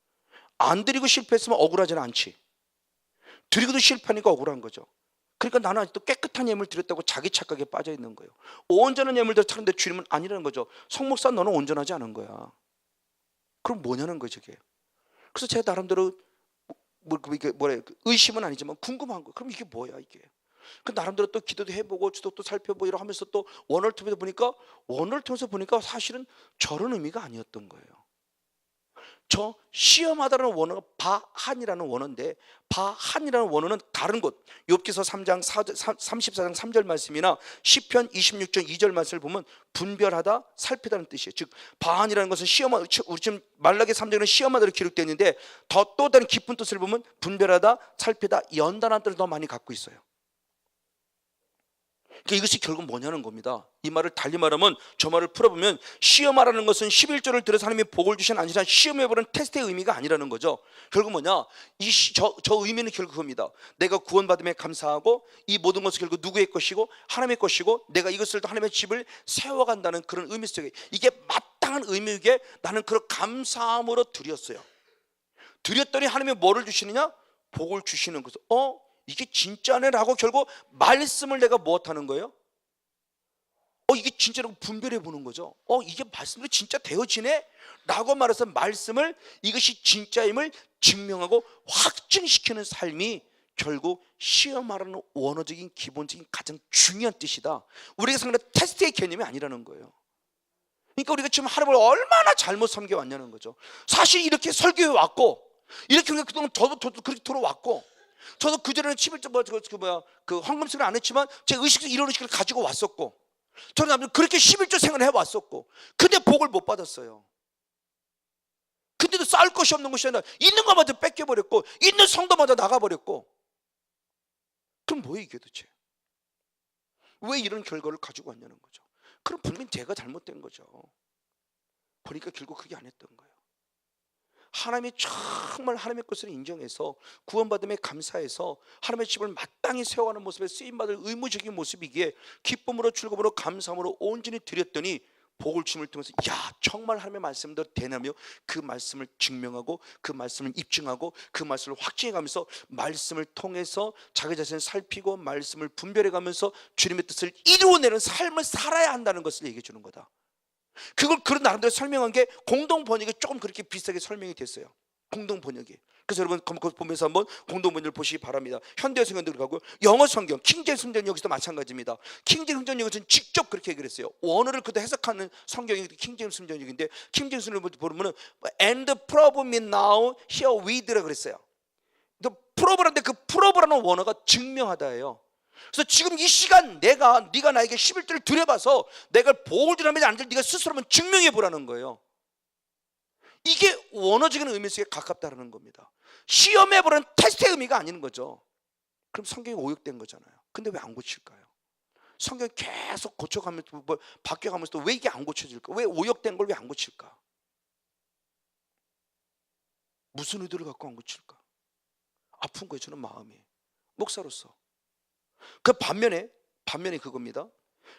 안 드리고 실패했으면 억울하지는 않지. 드리고도 실패하니까 억울한 거죠. 그러니까 나는 아직도 깨끗한 예물 드렸다고 자기 착각에 빠져 있는 거예요. 온전한 예물들 차는데 주님은 아니라는 거죠. 성목사 너는 온전하지 않은 거야. 그럼 뭐냐는 거죠. 이게. 그래서 제가 나름대로 의심은 아니지만 궁금한 거예요. 그럼 이게 뭐야 이게. 그 나름대로 또 기도도 해보고 주도도 살펴보고 이러 하면서 또 원어를 통해서 보니까 사실은 저런 의미가 아니었던 거예요. 저 시험하다는 원어가 바한이라는 원어인데 바한이라는 원어는 다른 곳 욥기서 3장 34장 3절 말씀이나 시편 26장 2절 말씀을 보면 분별하다 살피다는 뜻이에요. 즉 바한이라는 것은 시험하다, 우리 지금 말라기 3장은 시험하다로 기록되어 있는데 또 다른 깊은 뜻을 보면 분별하다 살피다 연단한 뜻을 더 많이 갖고 있어요. 그러니까 이것이 결국 뭐냐는 겁니다. 이 말을 달리 말하면 저 말을 풀어보면 시험하라는 것은 11조를 들여서 하나님이 복을 주신 아니라 시험해보는 테스트의 의미가 아니라는 거죠. 결국 뭐냐? 저 의미는 결국 그겁니다. 내가 구원받음에 감사하고 이 모든 것은 결국 누구의 것이고 하나님의 것이고 내가 이것을 또 하나님의 집을 세워간다는 그런 의미 속에 이게 마땅한 의미이기에 나는 그런 감사함으로 드렸어요. 드렸더니 하나님이 뭐를 주시느냐? 복을 주시는 거죠. 이게 진짜네 라고 결국 말씀을 내가 무엇하는 거예요? 이게 진짜라고 분별해 보는 거죠. 이게 말씀으로 진짜 되어지네 라고 말해서 말씀을 이것이 진짜임을 증명하고 확증시키는 삶이 결국 시험하라는 원어적인 기본적인 가장 중요한 뜻이다. 우리가 생각하는 테스트의 개념이 아니라는 거예요. 그러니까 우리가 지금 하나님을 얼마나 잘못 섬겨왔냐는 거죠. 사실 이렇게 설교해 왔고 이렇게 우리가 그동안 저도 그렇게 들어왔고 저도 그전에는 11조 그 헌금식을 안 했지만 제 의식적 이런 의식을 가지고 왔었고 저는 그렇게 11조 생활을 해왔었고 근데 복을 못 받았어요. 근데도 쌓을 것이 없는 것이 아니라 있는 것마저 뺏겨버렸고 있는 성도마저 나가버렸고, 그럼 뭐예요 이게 도대체? 왜 이런 결과를 가지고 왔냐는 거죠. 그럼 분명히 제가 잘못된 거죠. 보니까 결국 그게 안 했던 거예요. 하나님이 정말 하나님의 것을 인정해서 구원받음에 감사해서 하나님의 집을 마땅히 세워가는 모습에 쓰임받을 의무적인 모습이기에 기쁨으로 즐거움으로 감사함으로 온전히 드렸더니 복을 줌을 통해서 야 정말 하나님의 말씀대로 되냐며 그 말씀을 증명하고 그 말씀을 입증하고 그 말씀을 확증해가면서 말씀을 통해서 자기 자신을 살피고 말씀을 분별해가면서 주님의 뜻을 이루어내는 삶을 살아야 한다는 것을 얘기해 주는 거다. 그걸 그런 나름대로 설명한 게 공동 번역이 조금 그렇게 비슷하게 설명이 됐어요. 공동 번역이. 그래서 여러분 그거 보면서 한번 공동 번역을 보시기 바랍니다. 현대 성경도 그렇고 영어 성경 킹제임스 성경 여기서도 마찬가지입니다. 킹제임스 성경 여기서는 직접 그렇게 얘기를 했어요. 원어를 그대로 해석하는 성경이 킹제임스 성경인데 킹제임스 성경을 보면은 and prove me now here with라 그랬어요. 프로브라는데 그 프로브라는 원어가 증명하다예요. 그래서 지금 이 시간 네가 나에게 11조를 드려봐서 내가 복을 주라면 안 될 네가 스스로 한번 증명해 보라는 거예요. 이게 원어적인 의미에 가깝다는 겁니다. 시험해 보라는 테스트의 의미가 아닌 거죠. 그럼 성경이 오역된 거잖아요. 근데 왜 안 고칠까요? 성경이 계속 고쳐가면서 바뀌어가면서 왜 이게 안 고쳐질까? 왜 오역된 걸 왜 안 고칠까? 무슨 의도를 갖고 안 고칠까? 아픈 거예요. 저는 마음이 목사로서. 그 반면에 그겁니다.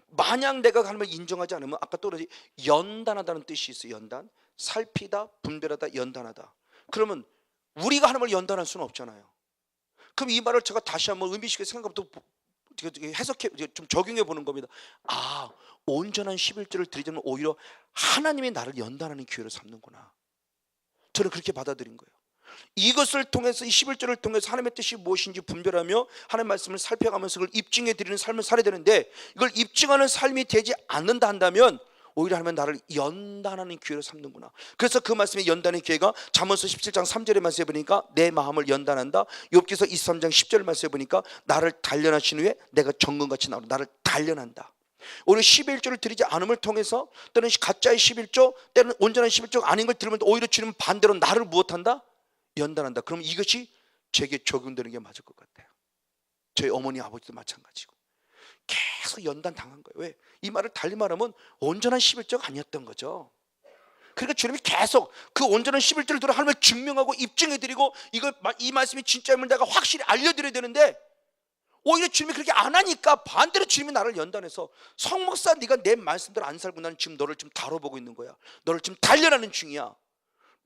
만약 내가 하나님을 인정하지 않으면 아까 또 그러지 연단하다는 뜻이 있어요. 연단, 살피다, 분별하다, 연단하다. 그러면 우리가 하나님을 연단할 수는 없잖아요. 그럼 이 말을 제가 다시 한번 의미있게 생각부터 해석해 좀 적용해 보는 겁니다. 아, 온전한 11조를 드리자면 오히려 하나님이 나를 연단하는 기회를 삼는구나. 저는 그렇게 받아들인 거예요. 이것을 통해서 이 11조를 통해서 하나님의 뜻이 무엇인지 분별하며 하나님의 말씀을 살펴가면서 그걸 입증해 드리는 삶을 살아야 되는데, 이걸 입증하는 삶이 되지 않는다 한다면 오히려 하나님은 나를 연단하는 기회로 삼는구나. 그래서 그 말씀의 연단의 기회가 잠언서 17장 3절의 말씀에 보니까 내 마음을 연단한다. 욥기서 23장 10절 말씀에 보니까 나를 단련하신 후에 내가 정금같이 나를 단련한다. 오히려 11조를 드리지 않음을 통해서 때는 가짜의 11조, 때는 온전한 11조가 아닌 걸 들으면 오히려 주님은 반대로 나를 무엇한다? 연단한다. 그럼 이것이 제게 적용되는 게 맞을 것 같아요. 저희 어머니 아버지도 마찬가지고 계속 연단 당한 거예요. 왜? 이 말을 달리 말하면 온전한 11조가 아니었던 거죠. 그러니까 주님이 계속 그 온전한 11조를 들어 하나님을 증명하고 입증해드리고 이 말씀이 진짜임을 내가 확실히 알려드려야 되는데, 오히려 주님이 그렇게 안 하니까 반대로 주님이 나를 연단해서 성목사 네가 내 말씀대로 안 살고 나는 지금 너를 좀 다뤄보고 있는 거야. 너를 지금 단련하는 중이야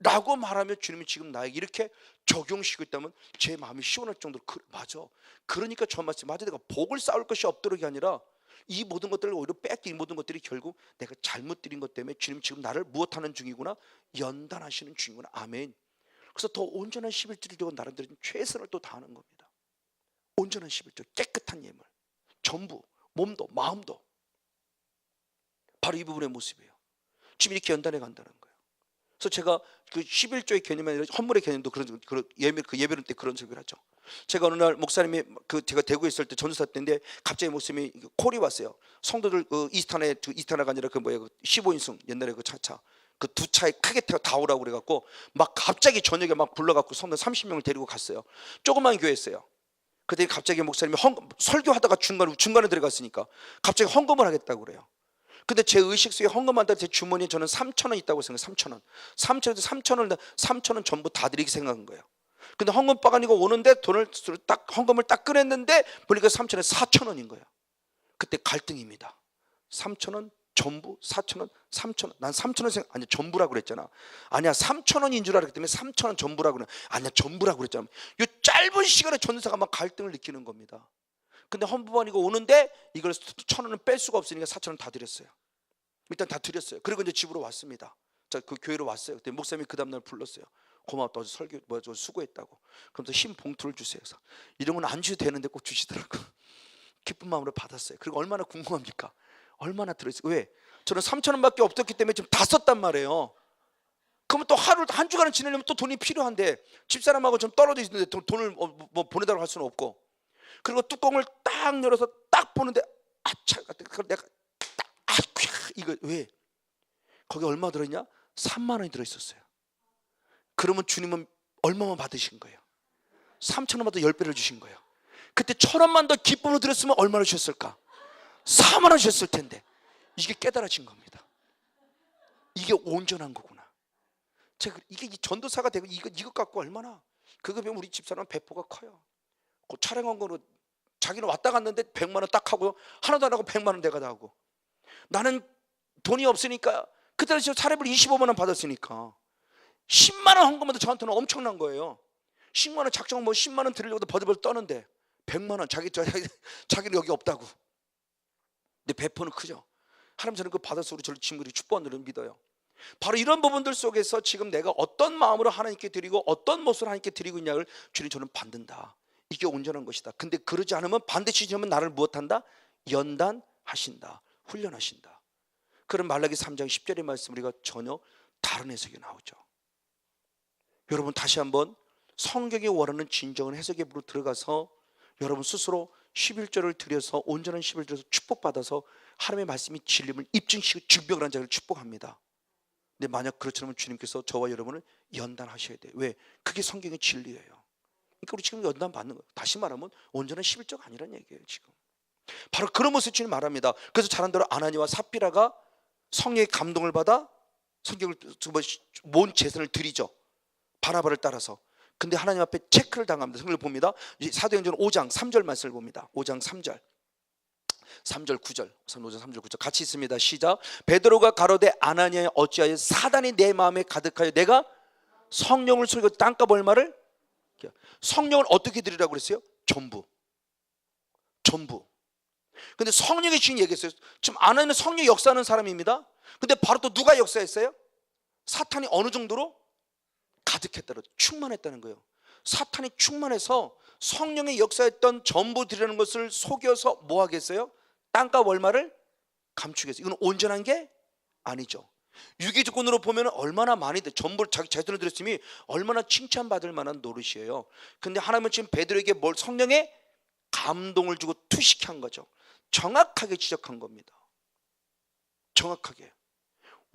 라고 말하며 주님이 지금 나에게 이렇게 적용시키고 있다면 제 마음이 시원할 정도로 맞아. 그러니까 저 말씀 맞아. 내가 복을 쌓을 것이 없도록이 아니라 이 모든 것들을 오히려 뺏긴 이 모든 것들이 결국 내가 잘못 드린 것 때문에 주님 지금 나를 무엇하는 중이구나? 연단하시는 중이구나. 아멘. 그래서 더 온전한 11조를 두고 나름대로 최선을 또 다하는 겁니다. 온전한 11조, 깨끗한 예물, 전부, 몸도 마음도 바로 이 부분의 모습이에요. 지금 이렇게 연단해 간다는 거예요. 그래서 제가 그 11조의 개념이 아니라 헌물의 개념도 그런 예배론 때 그런 소리를 하죠. 제가 어느 날 목사님이 제가 대구에 있을 때 전도사 때인데 갑자기 목사님이 콜이 왔어요. 성도들 이스타나가 아니라 그 15인승 옛날에 그 차차 그 두 차에 크게 태워 다 오라고 그래갖고 막 갑자기 저녁에 막 불러갖고 성도 30명을 데리고 갔어요. 조그만 교회였어요. 그때 갑자기 목사님이 설교하다가 중간에 들어갔으니까 갑자기 헌금을 하겠다고 그래요. 근데 제 의식 속에 헌금한다 제 주머니에 저는 3,000원 있다고 생각해요. 3,000원 3,000원 전부 다 드리게 생각한 거예요. 근데 헌금 빠가니까 오는데 헌금을 딱 꺼냈는데 보니까 3,000원에 4,000원인 거예요. 그때 갈등입니다. 3,000원 전부 4,000원 3,000원. 난 3,000원 아니 전부라고 그랬잖아. 아니야 3,000원인 줄 알았기 때문에 3,000원 전부라고 그래. 아니야 전부라고 그랬잖아. 이 짧은 시간에 전도사가 막 갈등을 느끼는 겁니다. 근데 헌금하니까 오는데 이걸 1,000원은 뺄 수가 없으니까 4,000원 다 드렸어요. 일단 다 드렸어요. 그리고 이제 집으로 왔습니다. 자, 그 교회로 왔어요. 그때 목사님이 그 다음날 불렀어요. 고맙다. 설교 수고했다고. 그러면서 흰 봉투를 주세요. 그래서 이런 건 안 주셔도 되는데 꼭 주시더라고. 기쁜 마음으로 받았어요. 그리고 얼마나 궁금합니까? 얼마나 들어있어요. 왜? 저는 3,000원밖에 없었기 때문에 지금 다 썼단 말이에요. 그러면 또 한 주간을 지내려면 또 돈이 필요한데 집사람하고 좀 떨어져 있는데 돈을 뭐 보내달라고 할 수는 없고. 그리고 뚜껑을 딱 열어서 딱 보는데 아차, 내가 이거 왜? 거기 얼마 들어있냐? 3만 원이 들어있었어요. 그러면 주님은 얼마만 받으신 거예요? 3,000원보다 10배를 주신 거예요. 그때 1,000원만 더 기쁨으로 드렸으면 얼마나 주셨을까? 4만 원 주셨을 텐데. 이게 깨달아진 겁니다. 이게 온전한 거구나. 제가 이게 전도사가 되고 이것 갖고 얼마나, 그거 보면 우리 집사람은 배포가 커요. 그 촬영한 거로 자기는 왔다 갔는데 100만 원 딱 하고요, 하나도 안 하고 100만 원 내가 다 하고. 나는 돈이 없으니까 그때 당시 사례비를 25만 원 받았으니까 10만 원 한 것만 도 저한테는 엄청난 거예요. 10만 원 작정 뭐 10만 원 드리려고 버들버들 떠는데 100만 원 자기는 여기 없다고. 근데 배포는 크죠. 하나님, 저는 그 받아서 우리 저를 친구들이 축복하는 줄 믿어요. 바로 이런 부분들 속에서 지금 내가 어떤 마음으로 하나님께 드리고 어떤 모습으로 하나님께 드리고 있냐를 주님, 저는 받는다. 이게 온전한 것이다. 근데 그러지 않으면 반드시 주님은 나를 무엇한다? 연단하신다, 훈련하신다. 그런 말라기 3장 10절의 말씀 우리가 전혀 다른 해석이 나오죠. 여러분, 다시 한번 성경이 원하는 진정한 해석의 부로 들어가서 여러분 스스로 11절을 드려서, 온전한 11절을 드려서 축복받아서 하나님의 말씀이 진림을 입증시키고 증명을 한 자를 축복합니다. 근데 만약 그렇지 않으면 주님께서 저와 여러분을 연단하셔야 돼요. 왜? 그게 성경의 진리예요. 그러니까 우리 지금 연단 받는 거예요. 다시 말하면 온전한 11조가 아니란 얘기예요. 지금 바로 그런 모습을 주님 말합니다. 그래서 잘한 대로 아나니와 삽비라가 성령의 감동을 받아 성경을 모은 제사를 드리죠. 바나바를 따라서. 근데 하나님 앞에 체크를 당합니다. 성경을 봅니다. 사도행전 5장 3절 말씀을 봅니다. 5장 3절 9절 5장 3절 9절 같이 있습니다. 시작. 베드로가 가로되 아나니아, 어찌하여 사단이 내 마음에 가득하여 내가 성령을 속이고 땅값 얼마를, 성령을 어떻게 드리라고 그랬어요? 전부. 근데 성령이 지금 얘기했어요. 지금 아나니아는 성령 역사하는 사람입니다. 근데 바로 또 누가 역사했어요? 사탄이 어느 정도로 가득했다고, 충만했다는 거예요. 사탄이 충만해서 성령의 역사했던 전부 드리라는 것을 속여서 뭐 하겠어요? 땅값 얼마를 감추겠어요. 이건 온전한 게 아니죠. 유기조건으로 보면 얼마나 많이 전부 자기 제대로 드렸으니 얼마나 칭찬받을 만한 노릇이에요. 근데 하나님은 지금 베드로에게 뭘, 성령의 감동을 주고 투식한 거죠. 정확하게 지적한 겁니다. 정확하게.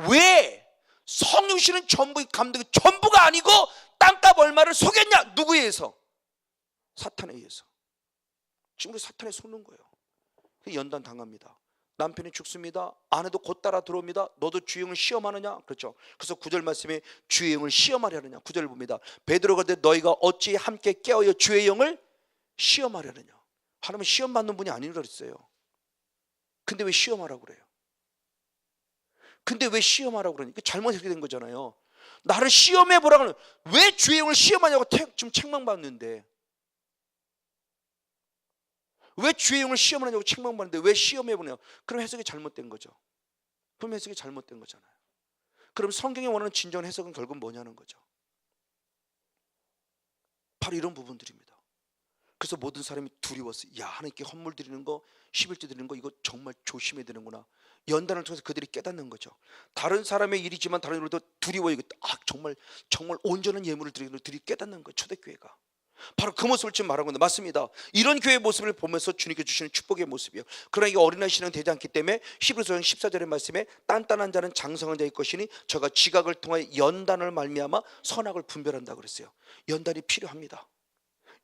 왜 성령시는 전부, 감동이 전부가 아니고 땅값 얼마를 속였냐? 누구에 의해서? 사탄에 의해서. 지금 우리 사탄에 속는 거예요. 연단 당합니다. 남편이 죽습니다. 아내도 곧 따라 들어옵니다. 너도 주의 영을 시험하느냐? 그렇죠. 그래서 9절 말씀에 주의 영을 시험하려느냐? 9절을 봅니다. 베드로가 너희가 어찌 함께 깨어여 주의 영을 시험하려느냐? 하나님은 시험 받는 분이 아니라 그랬어요. 근데 왜 시험하라고 그래요? 근데 왜 시험하라고 그러니까 잘못 해석된 거잖아요. 나를 시험해 보라고 하는, 왜 주의 영을 시험하냐고 지금 책망받는데, 왜 주의 영을 시험하냐고 책망받는데 왜 시험해 보냐? 그럼 해석이 잘못된 거죠. 그럼 해석이 잘못된 거잖아요. 그럼 성경이 원하는 진정한 해석은 결국 뭐냐는 거죠. 바로 이런 부분들입니다. 그래서 모든 사람이 두려웠어요. 야, 하나님께 헌물 드리는 거, 11조 드리는 거, 이거 정말 조심해야 되는구나. 연단을 통해서 그들이 깨닫는 거죠. 다른 사람의 일이지만 다른 일도 두려워요. 정말 온전한 예물을 드리는 들이 깨닫는 거예요. 초대교회가 바로 그 모습을 지금 말하는 건데, 맞습니다. 이런 교회의 모습을 보면서 주님께 주시는 축복의 모습이에요. 그러나 이게 어린아이 신앙 되지 않기 때문에 히브리서 14절의 말씀에 단단한 자는 장성한 자일 것이니 저가 지각을 통하여 연단을 말미암아 선악을 분별한다 그랬어요. 연단이 필요합니다.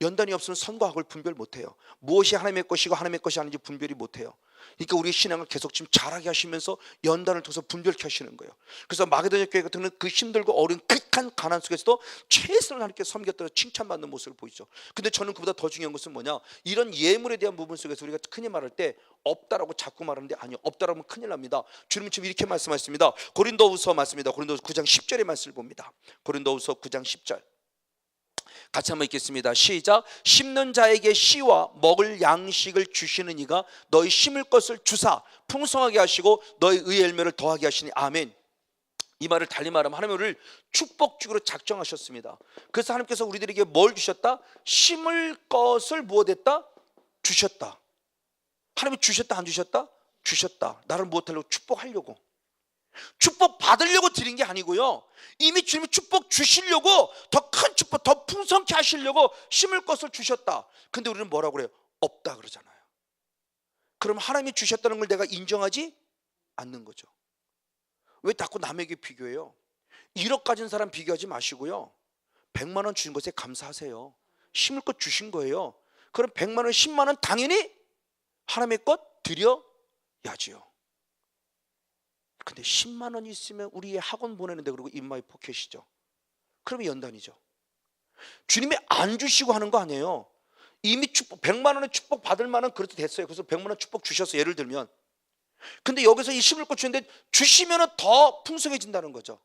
연단이 없으면 선과 악을 분별 못해요. 무엇이 하나님의 것이고 하나님의 것이 아닌지 분별이 못해요. 그러니까 우리의 신앙을 계속 지금 잘하게 하시면서 연단을 통해서 분별케 하시는 거예요. 그래서 마게도냐 교회 같은 경우는 그 힘들고 어려운 극한 가난 속에서도 최선을 하나님께 섬겼다고 칭찬받는 모습을 보이죠. 근데 저는 그보다 더 중요한 것은 뭐냐, 이런 예물에 대한 부분 속에서 우리가 흔히 말할 때 없다라고 자꾸 말하는데, 아니요, 없다라고 하면 큰일 납니다. 주님은 지금 이렇게 말씀하셨습니다. 고린도후서 맞습니다. 고린도후서 9장 10절의 말씀을 봅니다. 고린도후서 9장 10절 같이 한번 읽겠습니다. 시작. 심는 자에게 씨와 먹을 양식을 주시는 이가 너희 심을 것을 주사 풍성하게 하시고 너희 의의 열매를 더하게 하시니 아멘. 이 말을 달리 말하면 하나님은 우리를 축복주기로 작정하셨습니다. 그래서 하나님께서 우리들에게 뭘 주셨다? 심을 것을 무엇했다? 주셨다. 하나님이 주셨다 안 주셨다? 주셨다. 나를 무엇하려고? 축복하려고. 축복 받으려고 드린 게 아니고요, 이미 주님이 축복 주시려고, 더 큰 축복, 더 풍성케 하시려고 심을 것을 주셨다. 근데 우리는 뭐라고 그래요? 없다 그러잖아요. 그럼 하나님이 주셨다는 걸 내가 인정하지 않는 거죠. 왜 자꾸 남에게 비교해요? 1억 가진 사람 비교하지 마시고요, 100만 원 주신 것에 감사하세요. 심을 것 주신 거예요. 그럼 100만 원, 10만 원 당연히 하나님의 것 드려야지요. 근데 10만 원이 있으면 우리 학원 보내는데 그리고 인마이 포켓이죠. 그러면 연단이죠. 주님이 안 주시고 하는 거 아니에요. 이미 축복, 100만 원의 축복 받을 만한 그래도 됐어요. 그래서 100만 원 축복 주셨어요. 예를 들면. 근데 여기서 이 심을 것 주는데 주시면 더 풍성해진다는 거죠.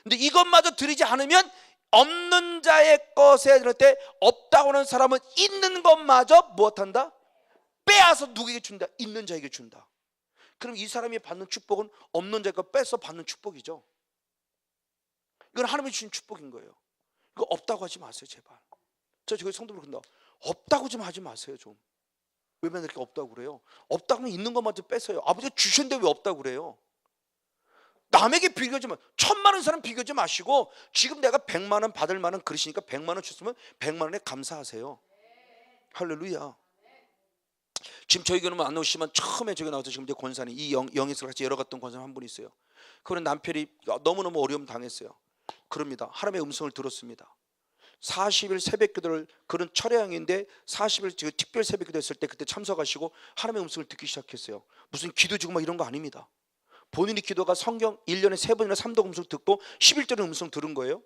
근데 이것마저 드리지 않으면 없는 자의 것에 이럴 때 없다고 하는 사람은 있는 것마저 무엇한다? 빼앗아 누구에게 준다? 있는 자에게 준다. 그럼 이 사람이 받는 축복은 없는 자가 뺏어 받는 축복이죠. 이건 하나님이 주신 축복인 거예요. 이거 없다고 하지 마세요, 제발. 저희 성도들 그런다. 없다고 좀 하지 마세요, 좀. 왜 맨날 이렇게 없다고 그래요? 없다고 하면 있는 것마저 뺏어요. 아버지가 주셨는데 왜 없다고 그래요? 남에게 비교하지 마. 1000만 원 사람 비교하지 마시고 지금 내가 100만 원 받을 만한 그릇이니까 100만 원 줬으면 100만 원에 감사하세요. 할렐루야. 지금 저희 교회는 안 오시면 처음에 저기 나와서 지금 이제 권사님 이 영에서 같이 열어갔던 권사님 한 분 있어요. 그런 남편이 너무너무 어려움 당했어요. 그럽니다. 하나님의 음성을 들었습니다. 40일 새벽기도를 그런 철회양인데 40일 지금 특별 새벽기도 했을 때 그때 참석하시고 하나님의 음성을 듣기 시작했어요. 무슨 기도 주고 막 이런 거 아닙니다. 본인이 기도가 성경 1년에 3번이나 3도 음성 듣고 11절은 음성 들은 거예요.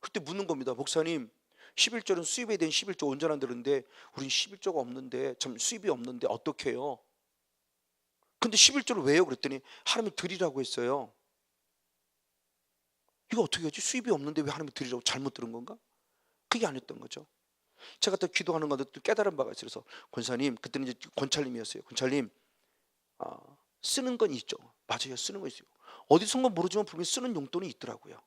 그때 묻는 겁니다. 목사님 11절은 수입에 대한 11조 온전한 들은데 우린 11조가 없는데 참 수입이 없는데 어떻게 해요? 근데 11조를 왜요? 그랬더니 하나님이 드리라고 했어요. 이거 어떻게 하지? 수입이 없는데 왜 하나님이 드리라고 잘못 들은 건가? 그게 아니었던 거죠. 제가 또 기도하는 건데 또 깨달은 바가 있어서 권사님 그때는 이제 권찰님이었어요. 권찰님 쓰는 건 있죠. 맞아요. 쓰는 건 있어요. 어디선가 모르지만 분명히 쓰는 용돈이 있더라고요.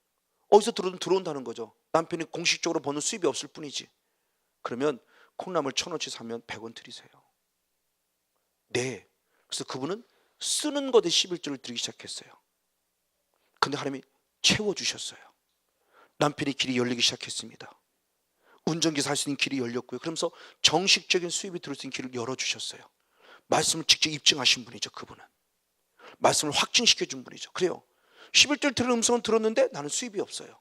어디서 들어온다는 거죠. 남편이 공식적으로 버는 수입이 없을 뿐이지. 그러면 콩나물 1000원치 사면 100원 드리세요. 네. 그래서 그분은 쓰는 것에 11조를 드리기 시작했어요. 근데 하나님이 채워주셨어요. 남편의 길이 열리기 시작했습니다. 운전기사 할 수 있는 길이 열렸고요. 그러면서 정식적인 수입이 들어올 수 있는 길을 열어주셨어요. 말씀을 직접 입증하신 분이죠. 그분은 말씀을 확증시켜 준 분이죠. 그래요. 11조를 들은 음성은 들었는데 나는 수입이 없어요.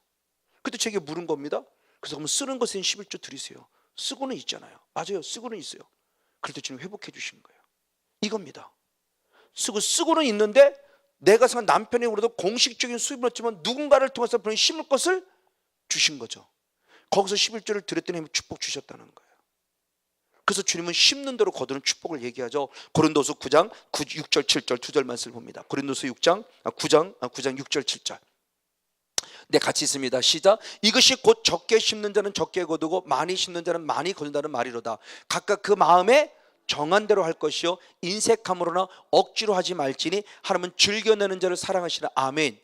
그때 제게 물은 겁니다. 그래서 그러면 쓰는 것은 11조 드리세요. 쓰고는 있잖아요. 맞아요. 쓰고는 있어요. 그럴 때 주님 회복해 주신 거예요. 이겁니다. 쓰고는 있는데 내가 생각한 남편이 그래도 공식적인 수입은 없지만 누군가를 통해서 그런 심을 것을 주신 거죠. 거기서 11조를 드렸더니 축복 주셨다는 거예요. 그래서 주님은 심는 대로 거두는 축복을 얘기하죠. 고린도서 9장 6절 7절 두 절 말씀을 봅니다. 고린도서 9장 6절 7절. 네, 같이 있습니다. 시작. 이것이 곧 적게 심는 자는 적게 거두고 많이 심는 자는 많이 거둔다는 말이로다. 각각 그 마음에 정한 대로 할 것이요 인색함으로나 억지로 하지 말지니 하나님은 즐겨내는 자를 사랑하시라. 아멘.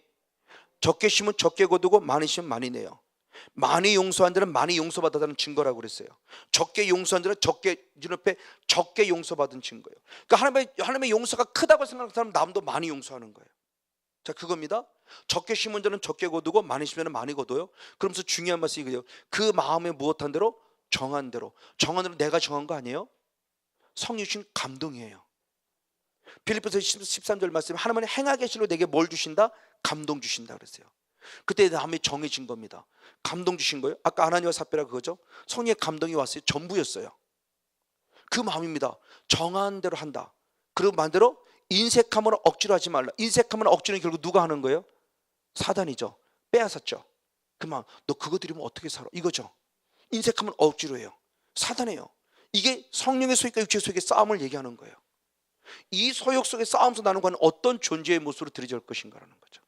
적게 심은 적게 거두고 많이 심은 많이 내요. 많이 용서한 자는 많이 용서받았다는 증거라고 그랬어요. 적게 용서한 자는 적게 용서받은 증거예요. 그러니까 하나님의 용서가 크다고 생각하는 사람은 남도 많이 용서하는 거예요. 자, 그겁니다. 적게 심은 자는 적게 거두고 많이 심은 자는 많이 거둬요. 그러면서 중요한 말씀이 이거예요. 그 마음에 무엇한 대로? 정한 대로. 정한 대로 내가 정한 거 아니에요? 성령 주신 감동이에요. 빌립보서 13절 말씀에 하나님은 행하게 하시려 내게 뭘 주신다? 감동 주신다 그랬어요. 그때 마음이 정해진 겁니다. 감동 주신 거예요. 아까 아나니와 삽비라 그거죠. 성령의 감동이 왔어요. 전부였어요. 그 마음입니다. 정한 대로 한다. 그리고 반대로 인색함으로 억지로 하지 말라. 인색함으로 억지는 결국 누가 하는 거예요? 사단이죠. 빼앗았죠. 그 마음, 너 그거 드리면 어떻게 살아? 이거죠. 인색함은 억지로 해요. 사단이에요. 이게 성령의 소욕과 육체의 소욕의 싸움을 얘기하는 거예요. 이 소욕 속의 싸움에서 나는 과연 어떤 존재의 모습으로 드려질 것인가라는 거죠.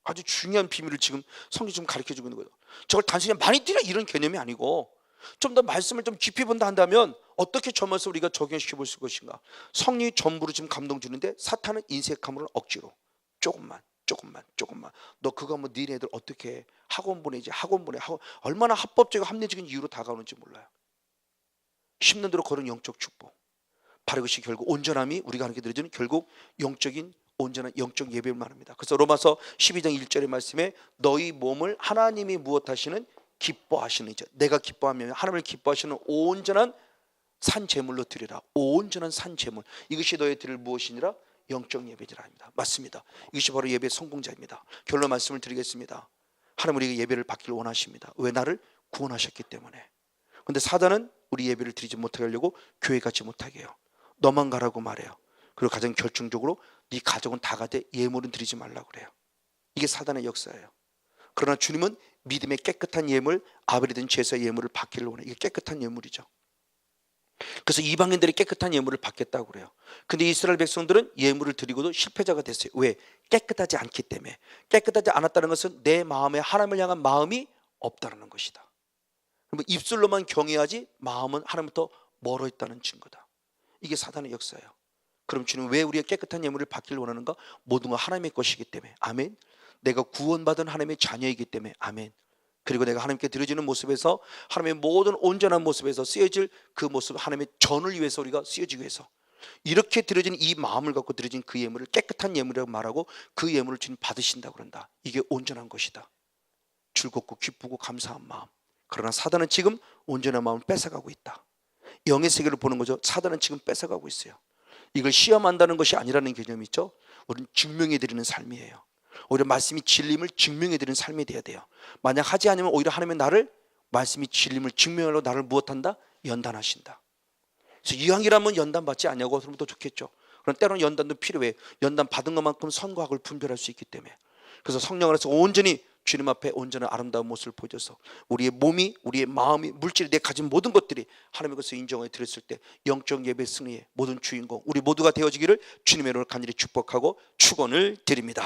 아주 중요한 비밀을 지금 성경이 좀 가르쳐 주고 있는 거예요. 저걸 단순히 많이 드려 이런 개념이 아니고 좀 더 말씀을 좀 깊이 본다 한다면 어떻게 저 말씀을 우리가 적용시켜 볼 것인가. 성령이 전부로 지금 감동 주는데 사탄은 인색함으로 억지로 조금만 너 그거 하면 니네들 어떻게 해? 학원 보내지. 얼마나 합법적이고 합리적인 이유로 다가오는지 몰라요. 심는 대로 걸은 영적 축복. 바로 이것이 결국 온전함이 우리가 하는 게 들어주는 결국 영적인 온전한 영적 예배를 말합니다. 그래서 로마서 12장 1절의 말씀에 너희 몸을 하나님이 무엇하시는 기뻐하시는 자. 내가 기뻐하면 하나님을 기뻐하시는 온전한 산 제물로 드리라. 온전한 산 제물. 이것이 너희 드릴 무엇이니라? 영적 예배지라 합니다. 맞습니다. 이것이 바로 예배의 성공자입니다. 결론 말씀을 드리겠습니다. 하나님 우리에게 예배를 받기를 원하십니다. 왜? 나를 구원하셨기 때문에. 근데 사단은 우리 예배를 드리지 못하게 하려고 교회 가지 못하게 해요. 너만 가라고 말해요. 그리고 가장 결정적으로 네 가족은 다 가되 예물은 드리지 말라고 그래요. 이게 사단의 역사예요. 그러나 주님은 믿음의 깨끗한 예물, 아벨이든 제사의 예물을 받기를 원해요. 이게 깨끗한 예물이죠. 그래서 이방인들이 깨끗한 예물을 받겠다고 그래요. 근데 이스라엘 백성들은 예물을 드리고도 실패자가 됐어요. 왜? 깨끗하지 않기 때문에. 깨끗하지 않았다는 것은 내 마음에 하나님을 향한 마음이 없다는 것이다. 그러면 입술로만 경외하지 마음은 하나님부터 멀어 있다는 증거다. 이게 사단의 역사예요. 그럼 주님은 왜 우리가 깨끗한 예물을 받기를 원하는가? 모든 건 하나님의 것이기 때문에. 아멘. 내가 구원받은 하나님의 자녀이기 때문에. 아멘. 그리고 내가 하나님께 드려지는 모습에서 하나님의 모든 온전한 모습에서 쓰여질 그 모습, 하나님의 전을 위해서 우리가 쓰여지기 위해서 이렇게 드려진 이 마음을 갖고 드려진 그 예물을 깨끗한 예물이라고 말하고 그 예물을 주님 받으신다고 그런다. 이게 온전한 것이다. 즐겁고 기쁘고 감사한 마음. 그러나 사단은 지금 온전한 마음을 뺏어가고 있다. 영의 세계를 보는 거죠. 사단은 지금 뺏어가고 있어요. 이걸 시험한다는 것이 아니라는 개념이 있죠. 우리는 증명해드리는 삶이에요. 오히려 말씀이 진림을 증명해드리는 삶이 돼야 돼요. 만약 하지 않으면 오히려 하나님은 나를 말씀이 진림을 증명하려고 나를 무엇한다? 연단하신다. 그래서 이왕이라면 연단 받지 않냐고 그러면 더 좋겠죠. 그럼 때로는 연단도 필요해. 연단 받은 것만큼 선과 악을 분별할 수 있기 때문에. 그래서 성령 안에서 온전히 주님 앞에 온전한 아름다운 모습을 보여줘서 우리의 몸이, 우리의 마음이, 물질이, 내 가진 모든 것들이 하나님의 것을 인정해 드렸을 때 영적 예배 승리의 모든 주인공 우리 모두가 되어지기를 주님의 이름으로 간절히 축복하고 축원을 드립니다.